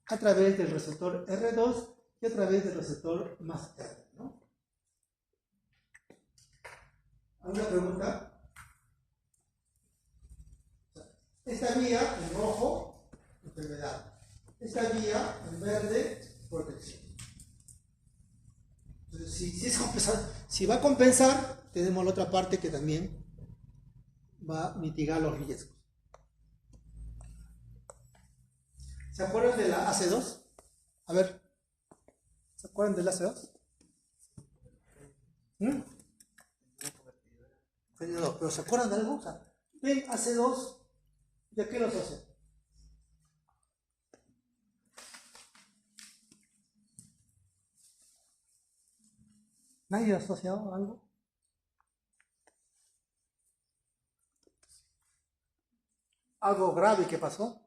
a través del receptor R2 y a través del receptor más R, ¿no? ¿Alguna pregunta? Esta vía en rojo, enfermedad. Esta vía en verde, protección. Entonces, si va a compensar, tenemos la otra parte que también va a mitigar los riesgos. ¿Se acuerdan de la AC2? A ver, ¿se acuerdan del AC2? Pero ¿se acuerdan de algo? O sea, ven AC2, ¿ya qué los hace? ¿Nadie ha asociado algo? ¿Algo grave que pasó?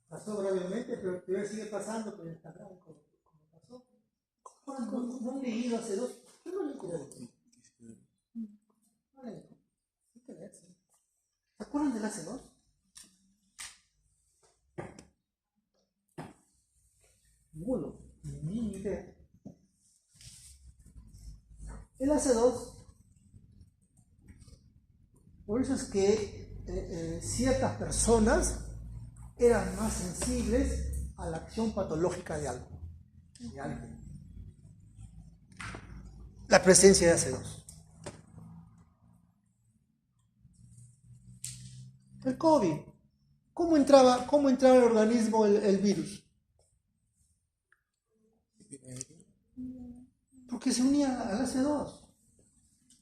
Pasó gravemente, pero todavía sigue pasando, pero está grave como pasó. ¿No han leído AC2? ¿Qué no han leído? No han leído. ¿Se acuerdan del AC2? Ninguno, ni idea. El AC2, por eso es que ciertas personas eran más sensibles a la acción patológica de algo, de alguien. La presencia de AC2. El COVID. ¿Cómo entraba al organismo el virus? Porque se unía al AC2.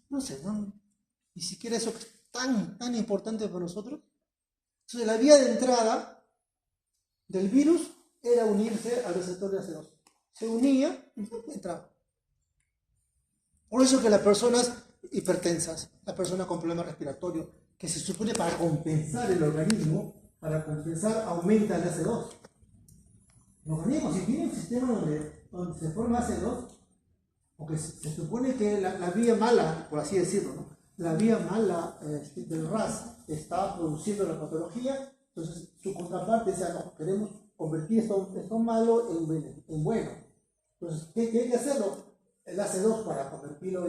No sé, ni siquiera eso es tan importante para nosotros. Entonces la vía de entrada del virus era unirse al receptor de AC2. Se unía y entraba. Por eso que las personas hipertensas, la persona con problemas respiratorios, que se supone para compensar el organismo, para compensar aumenta el AC2. El organismo, si tiene un sistema donde se forma AC2, porque se supone que la vía mala, por así decirlo, ¿no? La vía mala del RAS está produciendo la patología, entonces su contraparte dice, no, queremos convertir esto malo en bueno. Entonces, ¿qué hay que hacerlo? El AC2 para convertirlo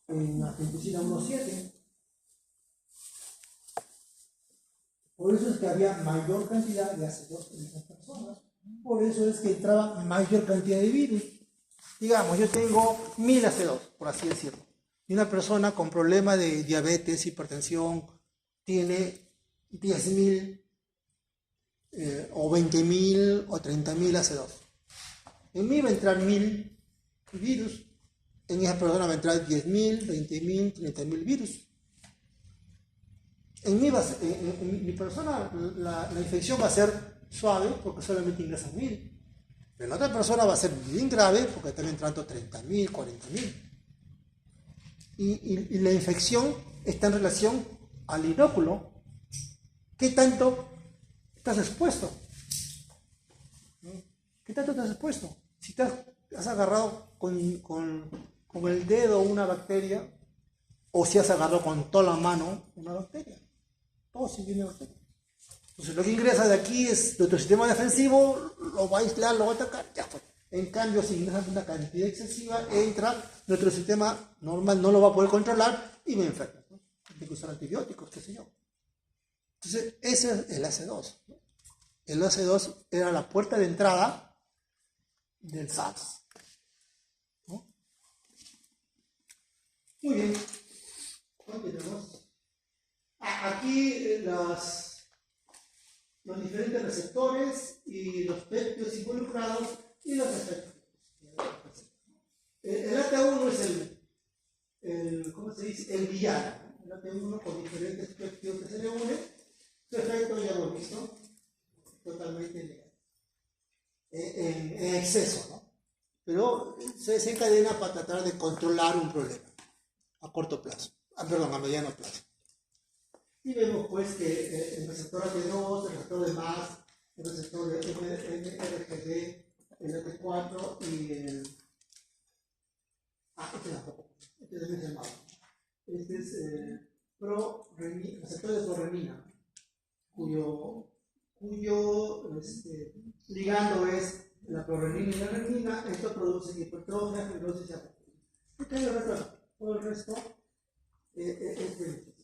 en angiotensina 1,7. Por eso es que había mayor cantidad de AC2 en esas personas. Por eso es que entraba mayor cantidad de virus. Digamos, yo tengo 1000 AC2, por así decirlo. Y una persona con problema de diabetes, hipertensión, tiene 10.000 o 20.000 o 30.000 AC2. En mí va a entrar 1000 virus. En esa persona va a entrar 10.000, 20.000, 30.000 virus. En mi persona la infección va a ser suave porque solamente ingresan 1000. Pero en la otra persona va a ser bien grave porque también entrando 30.000, 40.000. Y la infección está en relación al inóculo. ¿Qué tanto estás expuesto? ¿Qué tanto estás expuesto? Si has agarrado con el dedo una bacteria, o si has agarrado con toda la mano una bacteria. Todo se viene bacteria. Entonces lo que ingresa de aquí es nuestro sistema defensivo, lo va a aislar, lo va a atacar, ya fue. En cambio, si ingresa una cantidad excesiva, entra, nuestro sistema normal no lo va a poder controlar y me enferma, ¿no? Hay que usar antibióticos, qué sé yo. Entonces, ese es el AC2. El AC2 era la puerta de entrada del SARS, ¿no? Muy bien. Continuemos. Aquí los diferentes receptores y los péptidos involucrados y los efectos. El es el villano. El AT1 con diferentes péptidos que se reúnen, su efecto ya lo he visto, totalmente en exceso, ¿no? Pero se desencadena para tratar de controlar un problema a corto plazo, perdón, a mediano plazo. Y vemos pues que el receptor AT2, el receptor de MAS, el receptor de MRGD, el AT4 y el... este tampoco, este también es el MAS. Este es receptor de prorrenina, cuyo ligando es la prorrenina y la renina. Esto produce hipertrofia, fibrosis y apoptosis. Todo el resto es beneficioso.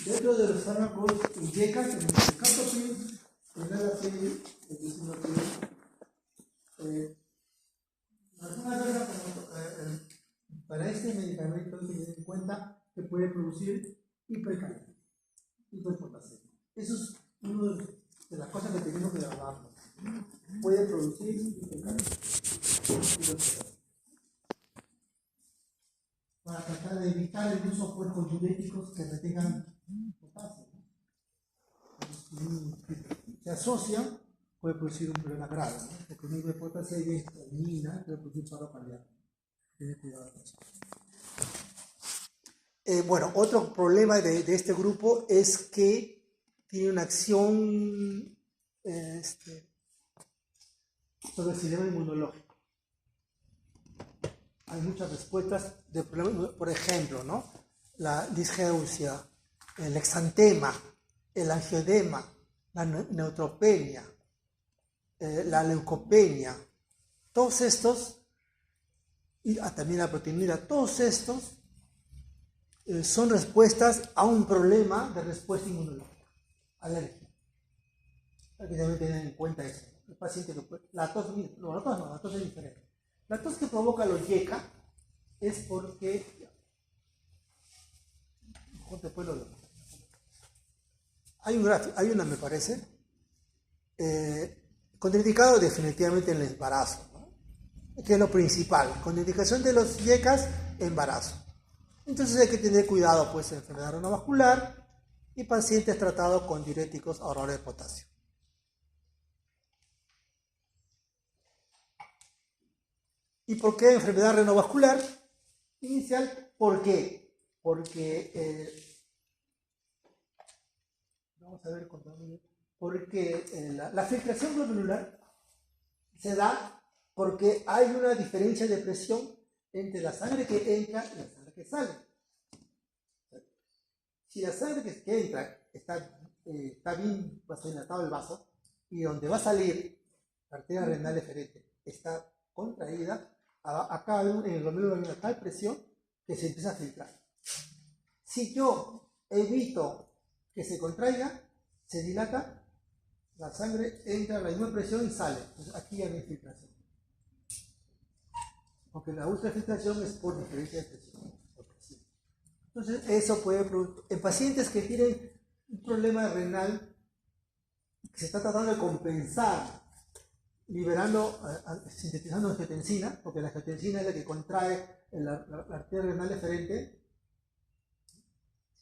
Dentro de los fármacos INJECA tenemos el captopril, el naltrexil, el lisinopril. Para este medicamento hay que tener en cuenta que puede producir hipercalemia, hiperpotasemia. Eso es una de las cosas que tenemos que hablar. Puede producir hipercalemia. Para tratar de evitar el uso de diuréticos que retengan potasio. Se asocian, puede producir un problema grave, ¿no? Porque el nivel de potasio y histamina puede producir paro cardíaco. Tiene cuidado con eso. Bueno, otro problema de este grupo es que tiene una acción sobre el sistema inmunológico. Hay muchas respuestas de problemas, por ejemplo, ¿no? La disgeusia, el exantema, el angioedema, la neutropenia, la leucopenia, todos estos, y también la proteinura, todos estos son respuestas a un problema de respuesta inmunológica, alergia. Hay que también tener en cuenta eso. El paciente que puede, la tos es diferente. La tos que provoca los INJECA es porque hay una, me parece, contraindicado definitivamente en el embarazo, ¿no? Que es lo principal, contraindicación de los INJECAs, embarazo. Entonces hay que tener cuidado pues en enfermedad renovascular y pacientes tratados con diuréticos ahorradores de potasio. ¿Y por qué enfermedad renovascular inicial? ¿Por qué? Porque vamos a ver porque la filtración glomerular se da porque hay una diferencia de presión entre la sangre que entra y la sangre que sale. Si la sangre que entra está bien vasodilatado el vaso y donde va a salir la arteria renal deferente está contraída, acá en el glomérulo hay una tal presión que se empieza a filtrar. Si yo evito que se contraiga, se dilata, la sangre entra a la misma presión y sale. Entonces aquí ya no hay filtración. Porque la ultrafiltración es por diferencia de presión. Entonces eso puede producir, en pacientes que tienen un problema renal, que se está tratando de compensar, liberando, sintetizando angiotensina, porque la angiotensina es la que contrae la arteria renal deferente,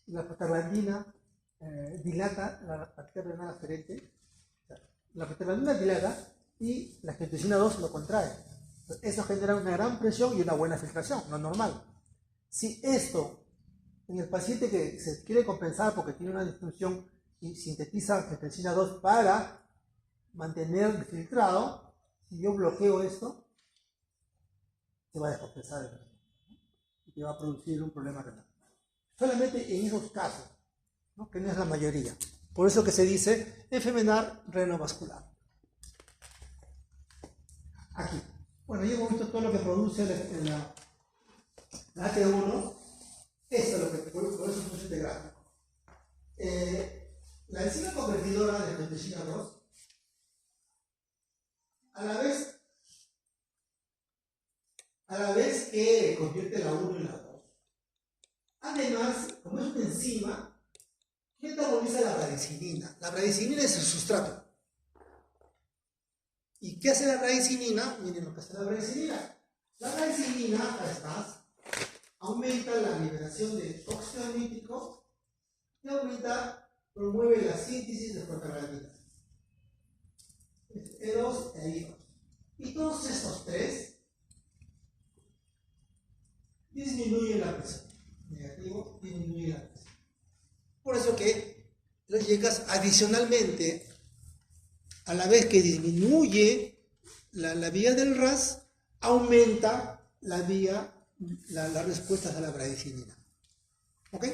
la prostaglandina dilata la arteria renal deferente, la prostaglandina dilata y la angiotensina 2 lo contrae. Eso genera una gran presión y una buena filtración, no es normal. Si esto, en el paciente que se quiere compensar porque tiene una disfunción y sintetiza angiotensina 2 para mantener filtrado, si yo bloqueo esto, se va a descompensar y te va a producir un problema renal. Solamente en esos casos, ¿no? Que no es la mayoría. Por eso que se dice enfermedad renovascular. Aquí. Bueno, ya hemos visto todo lo que produce la AT1. Esto es lo que por eso puse este gráfico. La enzima convertidora de angiotensina 2, a la vez que convierte la 1 en la 2, además, como es una enzima, metaboliza la bradicinina. La bradicinina es el sustrato. ¿Y qué hace la bradicinina? Miren lo que hace la bradicinina. La bradicinina, acá estás, aumenta la liberación de óxido nítrico y promueve la síntesis de prostaglandinas. E2 e I2. Y todos estos tres disminuyen la presión. Negativo, disminuye la presión. Por eso que las YECAs adicionalmente, a la vez que disminuye la vía del RAS, aumenta la vía, las respuestas a la bradicinina. ¿Ok?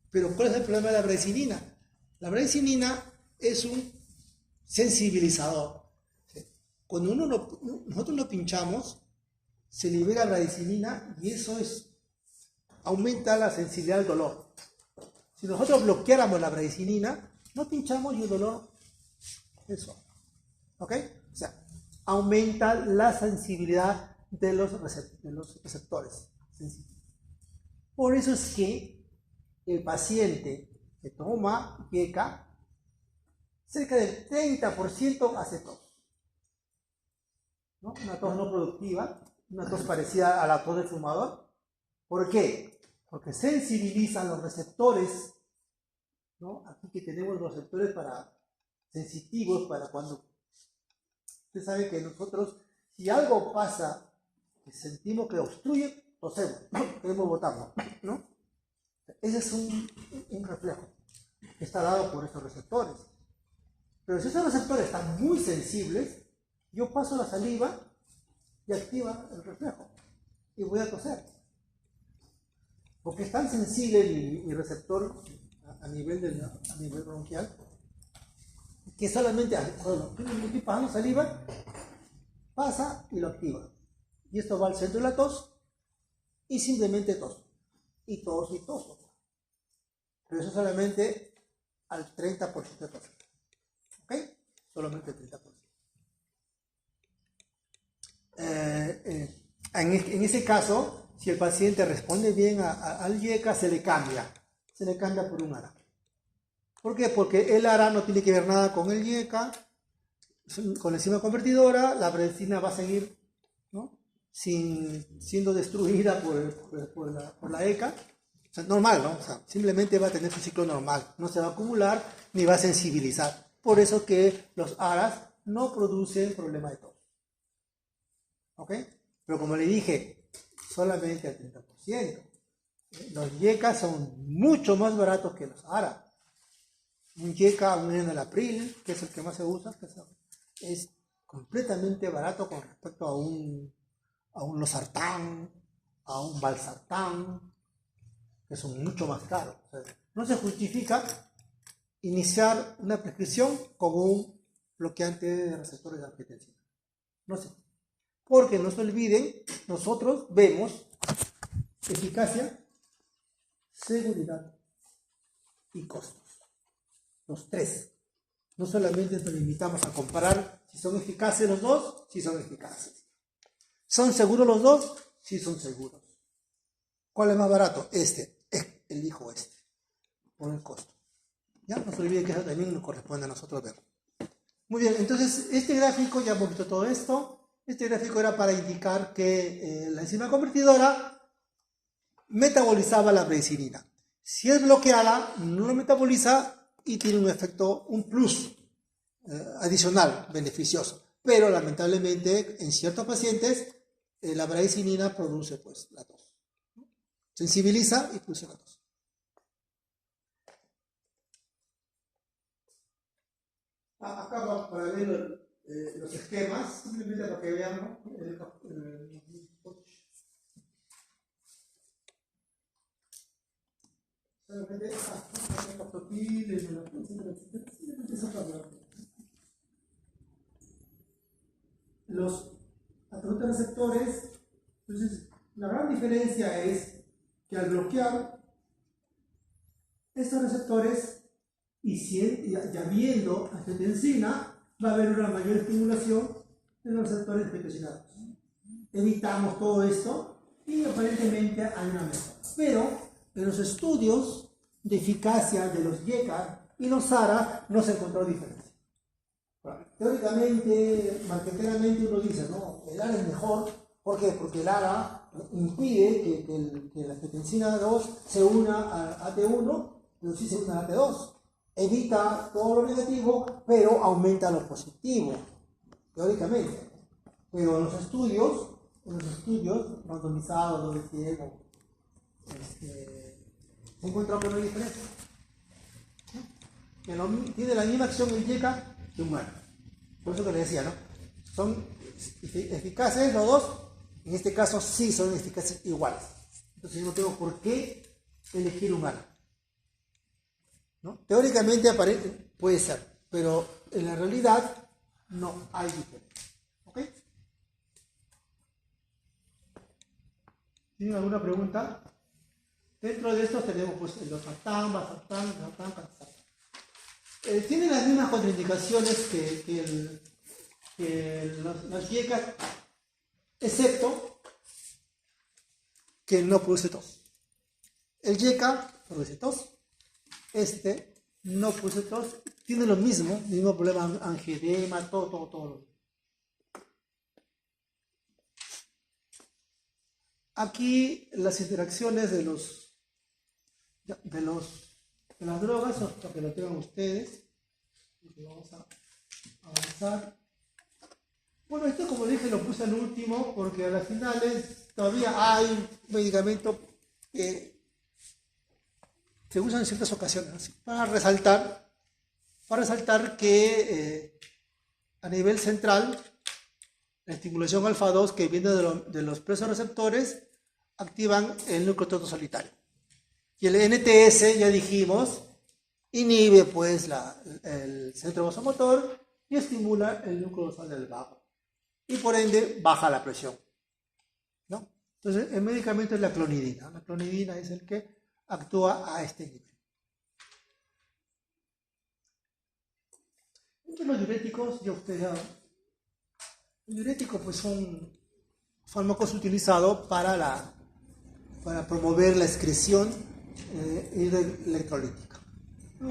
Pero ¿cuál es el problema de la bradicinina? La bradicinina es un sensibilizador. Cuando nosotros lo pinchamos, se libera bradicinina y eso aumenta la sensibilidad al dolor. Si nosotros bloqueáramos la bradicinina, no pinchamos y el dolor eso. ¿Ok? O sea, aumenta la sensibilidad de los receptores. Por eso es que el paciente que toma YECA, cerca del 30% hace tos. ¿No? Una tos no productiva, una tos parecida a la tos del fumador. ¿Por qué? Porque sensibilizan los receptores, ¿no? Aquí que tenemos los receptores sensitivos para cuando... Usted sabe que nosotros, si algo pasa, que sentimos que obstruye, tosemos, queremos botarlo, ¿no? Ese es un reflejo que está dado por estos receptores. Pero si esos receptores están muy sensibles, yo paso la saliva y activa el reflejo y voy a toser. Porque es tan sensible mi receptor a nivel bronquial que solamente cuando estoy pasando saliva, pasa y lo activa. Y esto va al centro de la tos y simplemente toso. Y toso y toso. Pero eso solamente al 30% de tos. ¿Ok? Solamente el 30%. En ese caso, si el paciente responde bien al YECA, se le cambia por un ARA. ¿Por qué? Porque el ARA no tiene que ver nada con el YECA, con la enzima convertidora, la bradicinina va a seguir, ¿no? siendo destruida por la ECA. O sea, normal, ¿no? O sea, simplemente va a tener su ciclo normal, no se va a acumular ni va a sensibilizar. Por eso que los ARAs no producen problema de tos. ¿Ok? Pero como le dije, solamente al 30%. Los YECA son mucho más baratos que los ARA. Un YECA, un enalapril, que es el que más se usa, es completamente barato con respecto a un losartán, a un valsartán, que son mucho más caros. O sea, no se justifica iniciar una prescripción con un bloqueante de receptores de angiotensina. No sé. Porque no se olviden, nosotros vemos eficacia, seguridad y costos. Los tres. No solamente nos limitamos a comparar si son eficaces los dos, si son eficaces. ¿Son seguros los dos? Sí son seguros. ¿Cuál es más barato? Elijo este, por el costo. ¿Ya? No se olviden que eso también nos corresponde a nosotros ver. Muy bien, entonces este gráfico, ya hemos visto todo esto. Este gráfico era para indicar que la enzima convertidora metabolizaba la bradicinina. Si es bloqueada, no lo metaboliza y tiene un efecto, un plus adicional, beneficioso. Pero lamentablemente en ciertos pacientes la bradicinina produce pues la tos. Sensibiliza y produce la tos. Acá vamos para ver los esquemas, simplemente para que vean los atributos receptores. Entonces, la gran diferencia es que al bloquear estos receptores y habiendo angiotensina, va a haber una mayor estimulación de los receptores angiotensinados. Evitamos todo esto y aparentemente hay una mejora. Pero en los estudios de eficacia de los YECA y los ARA no se encontró diferencia. Teóricamente, marqueteramente uno dice, no, el ARA es mejor ¿Por qué? Porque el ARA impide que la angiotensina 2 se una a AT1, pero sí se una a AT2. Evita todo lo negativo, pero aumenta lo positivo, teóricamente. Pero en los estudios randomizados, doble ciego, se encuentra con una diferencia. Tiene la misma acción en YECA que un humano. Por eso que le decía, ¿no? Son eficaces los dos, en este caso sí son eficaces iguales. Entonces yo no tengo por qué elegir humano, ¿no? Teóricamente puede ser, pero en la realidad no hay diferencia. ¿Ok? ¿Tienen alguna pregunta? Dentro de estos tenemos pues el losartán, valsartán, cazartán. Tienen las mismas contraindicaciones que las YECA, excepto que no produce tos. El YECA produce tos, no produce tos, tiene lo mismo problema, angioedema, todo. Aquí las interacciones de las drogas, para que lo tengan ustedes. Vamos a avanzar. Bueno, esto como dije lo puse al último porque a las finales todavía hay un medicamento que se usa en ciertas ocasiones para resaltar que a nivel central la estimulación alfa 2 que viene de los presorreceptores activan el núcleo tronco solitario. Y el NTS, ya dijimos, inhibe pues el centro vasomotor y estimula el núcleo dorsal del vago. Y por ende baja la presión, ¿no? Entonces el medicamento es la clonidina. La clonidina es el que actúa a este nivel. Entre los diuréticos, ya ustedes saben, los diuréticos pues son fármacos utilizados para promover la excreción electrolítica.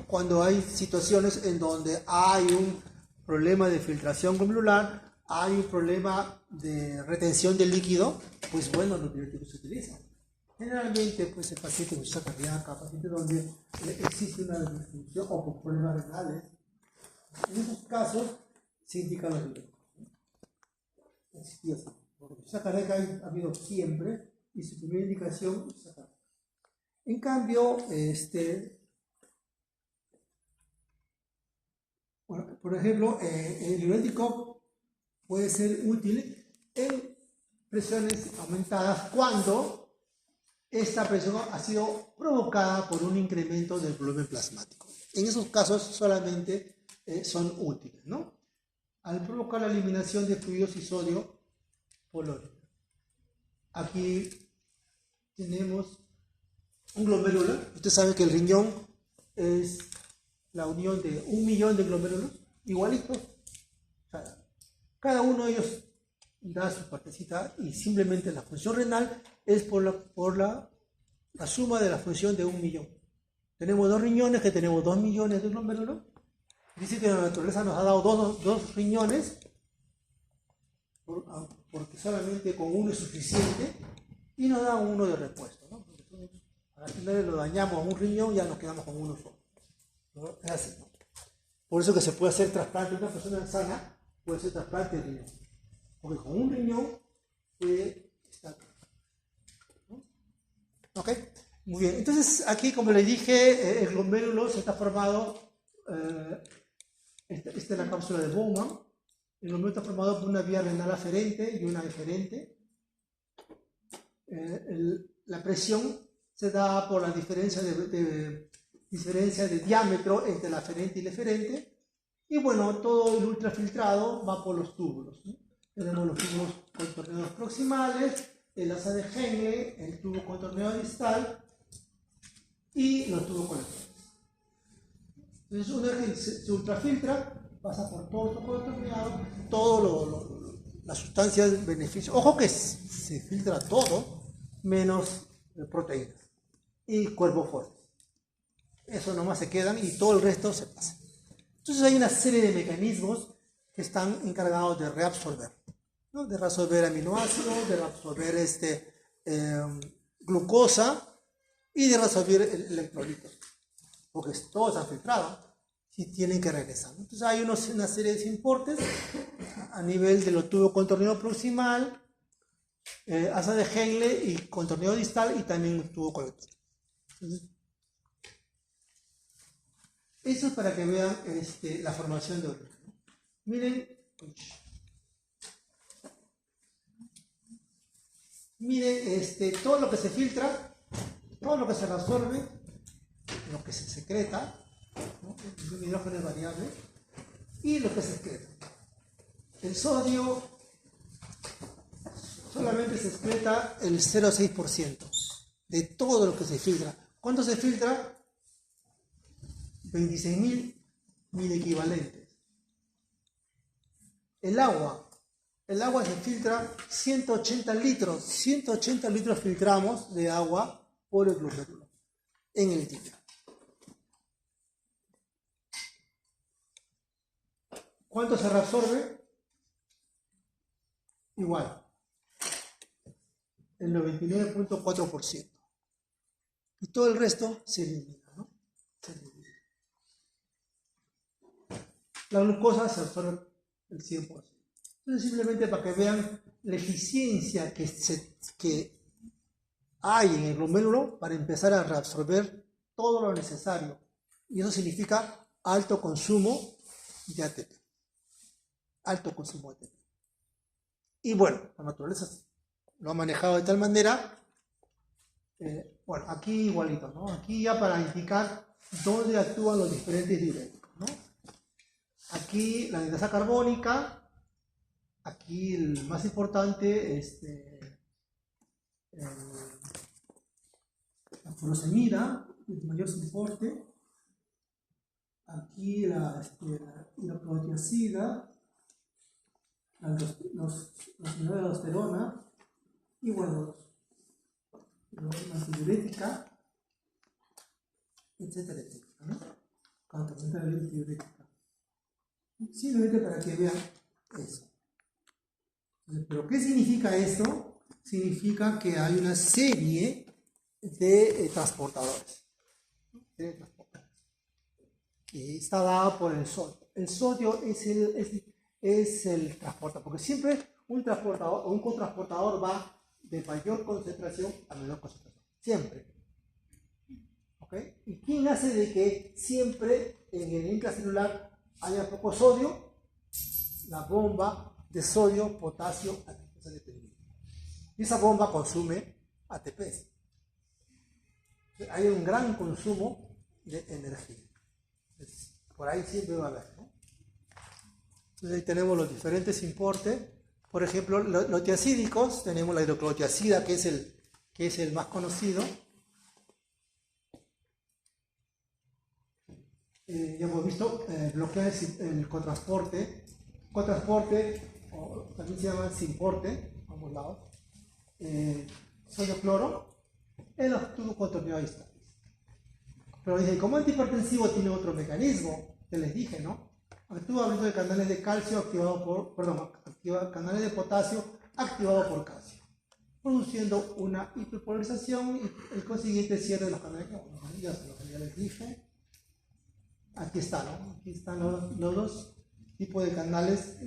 Cuando hay situaciones en donde hay un problema de filtración glomerular, hay un problema de retención del líquido, pues bueno, los diuréticos se utilizan. Generalmente, pues el paciente con insuficiencia cardíaca, paciente donde existe una disfunción o con problemas renales, en esos casos se indican los diuréticos. Existía así. Porque insuficiencia cardíaca ha habido siempre y su primera indicación es insuficiencia cardíaca. En cambio, bueno, por ejemplo, el diurético puede ser útil en presiones aumentadas cuando esta presión ha sido provocada por un incremento del volumen plasmático. En esos casos solamente son útiles, ¿no? Al provocar la eliminación de fluidos y sodio por la orina. Aquí tenemos un glomérulo. Usted sabe que el riñón es la unión de 1 millón de glomérulos igualitos. O sea, cada uno de ellos da su partecita y simplemente la función renal es por la suma de la función de 1 millón. Tenemos 2 riñones que tenemos 2 millones de glomérulos. Dice que la naturaleza nos ha dado dos riñones porque solamente con uno es suficiente y nos da uno de repuesto, ¿no? Al final lo dañamos a un riñón y ya nos quedamos con uno solo, ¿no? Es así, ¿no? Por eso que se puede hacer trasplante, una persona sana puede hacer trasplante de riñón, porque con un riñón puede estar, ¿no? ¿Ok? Muy bien, entonces aquí como les dije, el glomérulo se está formado, esta es la cápsula de Bowman. El glomérulo está formado por una vía renal aferente y una eferente. La presión se da por la diferencia de diámetro entre la aferente y la eferente. Y bueno, todo el ultrafiltrado va por los túbulos, ¿no? Tenemos los túbulos contorneados proximales, el asa de Henle, el tubo contorneado distal y los tubos colectores. Entonces una vez que se ultrafiltra, pasa por todo el contorneado, las sustancias beneficiosas. Ojo que se filtra todo, menos proteínas y cuerpos fuertes. Eso nomás se quedan y todo el resto se pasa. Entonces hay una serie de mecanismos que están encargados de reabsorber. ¿no? De reabsorber aminoácidos, de reabsorber glucosa y de reabsorber electrolitos, porque todos han filtrado y tienen que regresar. Entonces hay una serie de importes a nivel de los tubos con tornillo proximal, asa de Henle y con tornillo distal, y también un tubo colector. Entonces, eso es para que vean la formación de orina, ¿no? Miren, todo lo que se filtra, todo lo que se reabsorbe, lo que se secreta, ¿no? El hidrógeno es variable, y lo que se excreta. El sodio solamente se excreta el 0,6% de todo lo que se filtra. ¿Cuánto se filtra? 26.000 equivalentes. El agua se filtra 180 litros. 180 litros filtramos de agua por el glomérulo en el día. ¿Cuánto se reabsorbe? Igual, el 99.4%. Y todo el resto se elimina, ¿no? Se elimina. La glucosa se absorbe el 100%. Entonces, simplemente para que vean la eficiencia que hay en el glomérulo para empezar a reabsorber todo lo necesario. Y eso significa alto consumo de ATP. Alto consumo de ATP. Y bueno, la naturaleza lo ha manejado de tal manera, bueno, aquí igualito, ¿no? Aquí ya para indicar dónde actúan los diferentes diuréticos, ¿no? Aquí la anhidrasa carbónica, aquí el más importante es la furosemida, el mayor importe. Aquí la hidroclorotiazida, los niveles de aldosterona, y bueno, la antidiurética, etcétera, etcétera, ¿no? Cuando presenta la antidiurética. Simplemente para que vean eso. ¿Pero qué significa esto? Significa que hay una serie de transportadores. Que está dada por el sodio. El sodio es el transportador, porque siempre un cotransportador va de mayor concentración a menor concentración. Siempre. ¿Ok? ¿Y quién hace de que siempre en el intracelular haya poco sodio? La bomba de sodio, potasio, ATP. Y esa bomba consume ATP. Hay un gran consumo de energía. Por ahí siempre va a haber, ¿no? Entonces ahí tenemos los diferentes importes. Por ejemplo, los tiacídicos, tenemos la hidroclorotiazida, que es el más conocido. Ya hemos visto, bloquea el cotransporte, o también se llama simporte, a ambos lados. Sodio cloro, en los tubos con tornillo distales. Pero dije, como antihipertensivo tiene otro mecanismo, que les dije, ¿no? Actúa abriendo de canales de calcio canales de potasio activados por calcio, produciendo una hiperpolarización y el consiguiente cierre de los canales. Ya les dije. Aquí está, ¿no? Aquí están los dos tipos de canales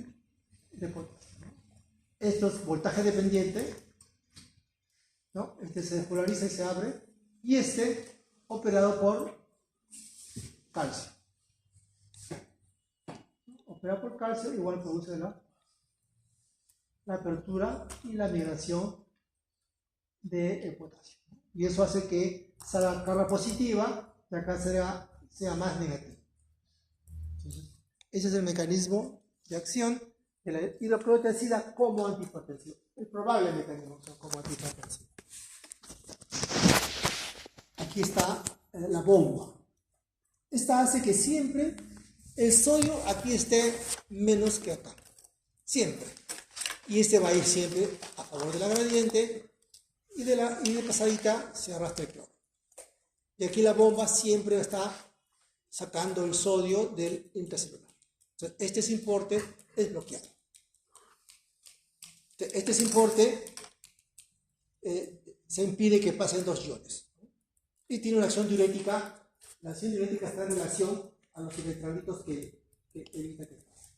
de potasio, ¿no? Esto es voltaje dependiente, ¿no? Este se despolariza y se abre, y este operado por calcio. Operado por calcio igual produce la apertura y la migración de potasio. Y eso hace que salga carga positiva y acá sea más negativa. Entonces, ese es el mecanismo de acción de la hidroclorotiazida como antihipertensivo. El probable mecanismo como antihipertensivo. Aquí está la bomba. Esta hace que siempre el sodio aquí esté menos que acá. Siempre. Y este va a ir siempre a favor de la gradiente y de pasadita se arrastra el cloro. Y aquí la bomba siempre está sacando el sodio del intracelular. Entonces, este importe es bloqueado. Este importe se impide que pasen 2 iones. Y tiene una acción diurética. La acción diurética está en relación a los electrolitos que evita que pase.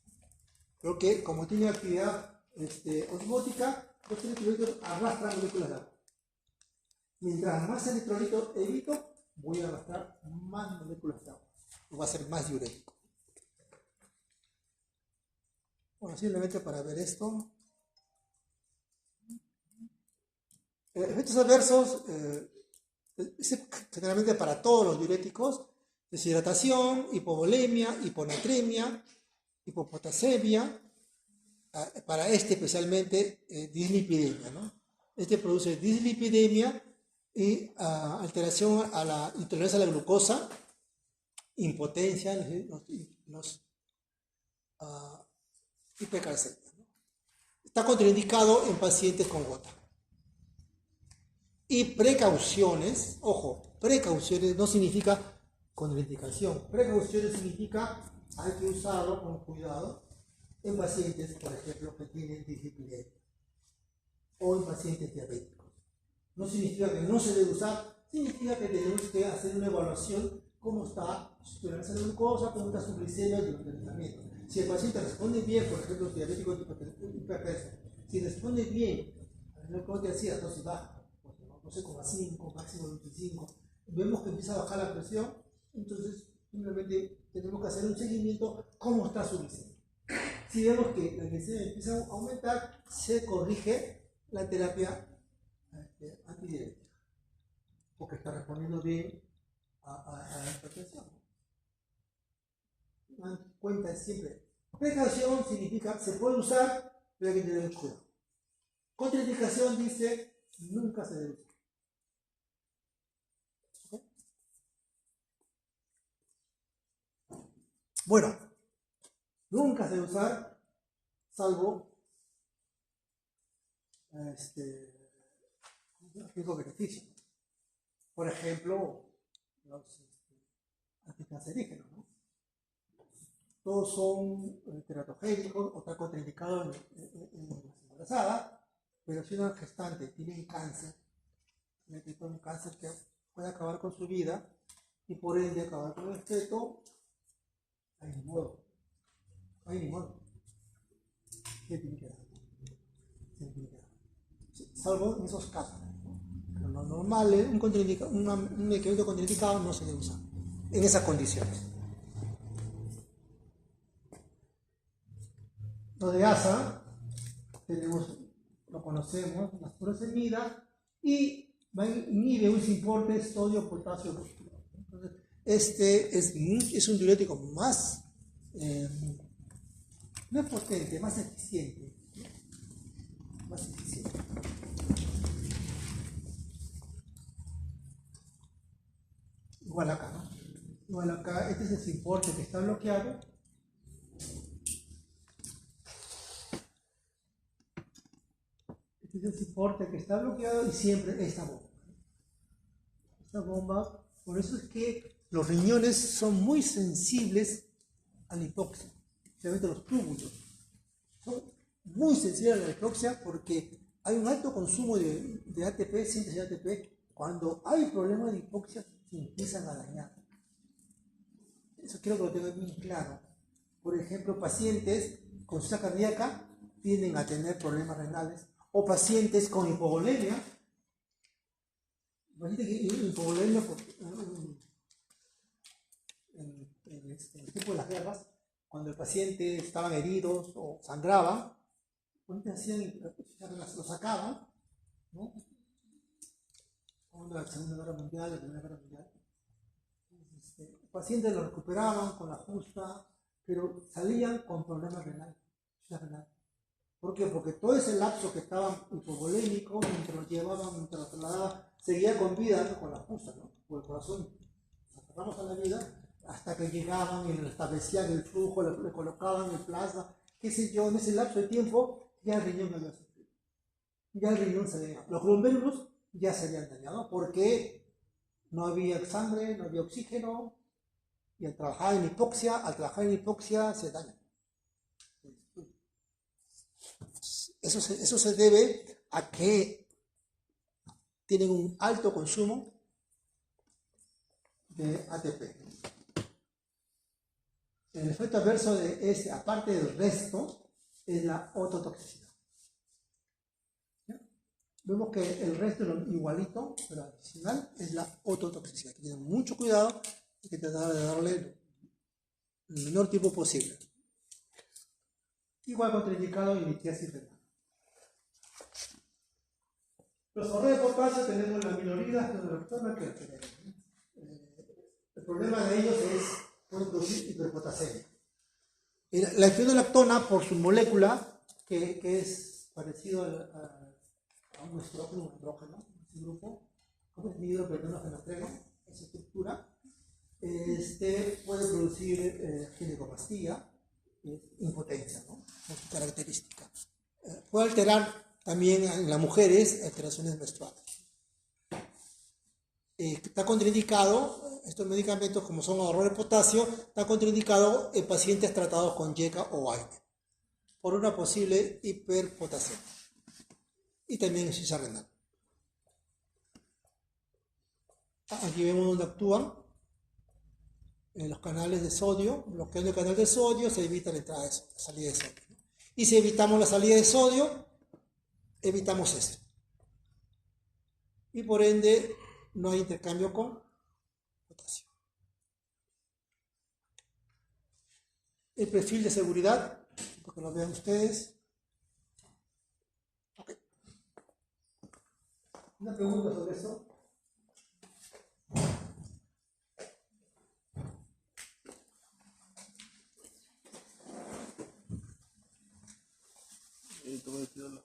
Creo que como tiene actividad osmótica, los electrolitos arrastran moléculas de agua. Mientras más electrolitos evito, voy a arrastrar más moléculas de agua. Va a ser más diurético. Bueno, simplemente para ver esto. Efectos adversos, es generalmente para todos los diuréticos: deshidratación, hipovolemia, hiponatremia, hipopotasemia. Para especialmente dislipidemia, ¿no? Produce dislipidemia y alteración a la intolerancia a la glucosa, impotencia, hipercalcemia, ¿no? Está contraindicado en pacientes con gota. Y precauciones, ojo, precauciones no significa contraindicación. Precauciones significa hay que usarlo con cuidado en pacientes, por ejemplo, que tienen dislipidemia o en pacientes diabéticos. No significa que no se debe usar, significa que tenemos que hacer una evaluación cómo está su tolerancia a la glucosa, cómo está su glicemia durante el tratamiento. Si el paciente responde bien, por ejemplo, los diabéticos hipertensos, si responde bien a lo que te decía, dosis baja, no sé, 0,5, máximo 25, vemos que empieza a bajar la presión, entonces simplemente tenemos que hacer un seguimiento, cómo está su glicemia. Si vemos que la glicemia empieza a aumentar, se corrige la terapia antidiurética, porque está respondiendo bien a la hipertensión. Cuenta siempre. Precaución significa se puede usar, pero hay que tener cuidado. Contraindicación dice nunca se debe usar. ¿Okay? Bueno, nunca se debe usar, salvo riesgo-beneficio. Por ejemplo, los anticancerígenos, ¿no? Todos son teratogénicos o están contraindicados en las embarazadas, pero si una gestante tiene cáncer, un cáncer que puede acabar con su vida y por ende acabar con el feto, hay ni modo. ¿Qué tiene que dar? Salvo en esos casos. Pero lo normal es un medicamento contraindicado no se debe usar en esas condiciones. Lo de ASA, lo conocemos, las furosemida, y inhibe un importe sodio, potasio, lúpulo. Entonces, es un diurético más potente, más eficiente. Igual acá, ¿no? Igual acá, este es el importe que está bloqueado. Este es el soporte que está bloqueado y siempre esta bomba. Por eso es que los riñones son muy sensibles a la hipoxia, especialmente los túbulos. Son muy sensibles a la hipoxia porque hay un alto consumo de ATP, síntesis de ATP. Cuando hay problemas de hipoxia, se empiezan a dañar. Eso quiero que lo tengan bien claro. Por ejemplo, pacientes con insuficiencia cardíaca tienden a tener problemas renales. O pacientes con hipovolemia. Imagínate que hipovolemia en el tiempo de las guerras, cuando el paciente estaban heridos o sangraban, lo sacaban, ¿no? Cuando la Segunda Guerra Mundial, la Primera Guerra Mundial. Los pacientes lo recuperaban con la justa, pero salían con problemas renales. ¿Por qué? Porque todo ese lapso que estaba hipovolémico, mientras lo llevaban, mientras lo trasladaban, seguía con vida, con la justa, ¿no? Por el corazón, aferramos a la vida, hasta que llegaban y le establecían el flujo, le colocaban el plasma, qué sé yo, en ese lapso de tiempo, ya el riñón no había sufrido. Ya el riñón se había, los glomérulos ya se habían dañado, porque no había sangre, no había oxígeno, y al trabajar en hipoxia se daña. Eso se debe a que tienen un alto consumo de ATP. El efecto adverso de este, aparte del resto, es la ototoxicidad. ¿Ya? Vemos que el resto es lo igualito, pero adicional es la ototoxicidad. Hay que tener mucho cuidado, hay que tratar de darle el menor tiempo posible. Igual contraindicado en litiasis renal. Los ahorros de potasio tenemos la minoría de la lactona que tenemos. El problema de ellos es pueden producir hiperpotasemia. La espionolactona, por su molécula, que es parecido a un estrógeno, un grupo, como es dihidropyridinofenastreno, esa estructura, puede producir ginecopastía, impotencia, ¿no? Por su característica. Puede alterar también en las mujeres alteraciones menstruales. Está contraindicado, estos medicamentos como son ahorradores de potasio, está contraindicado en pacientes tratados con YECA o AINE por una posible hiperpotasemia y también insuficiencia renal. Aquí vemos donde actúan en los canales de sodio. Bloqueando el canal de sodio se evita la entrada de sodio, la salida de sodio, ¿no? Y si evitamos la salida de sodio, evitamos esto. Y por ende no hay intercambio con potasio. El perfil de seguridad, para que lo vean ustedes. Okay. Una pregunta sobre eso. ¿Cómo decirlo?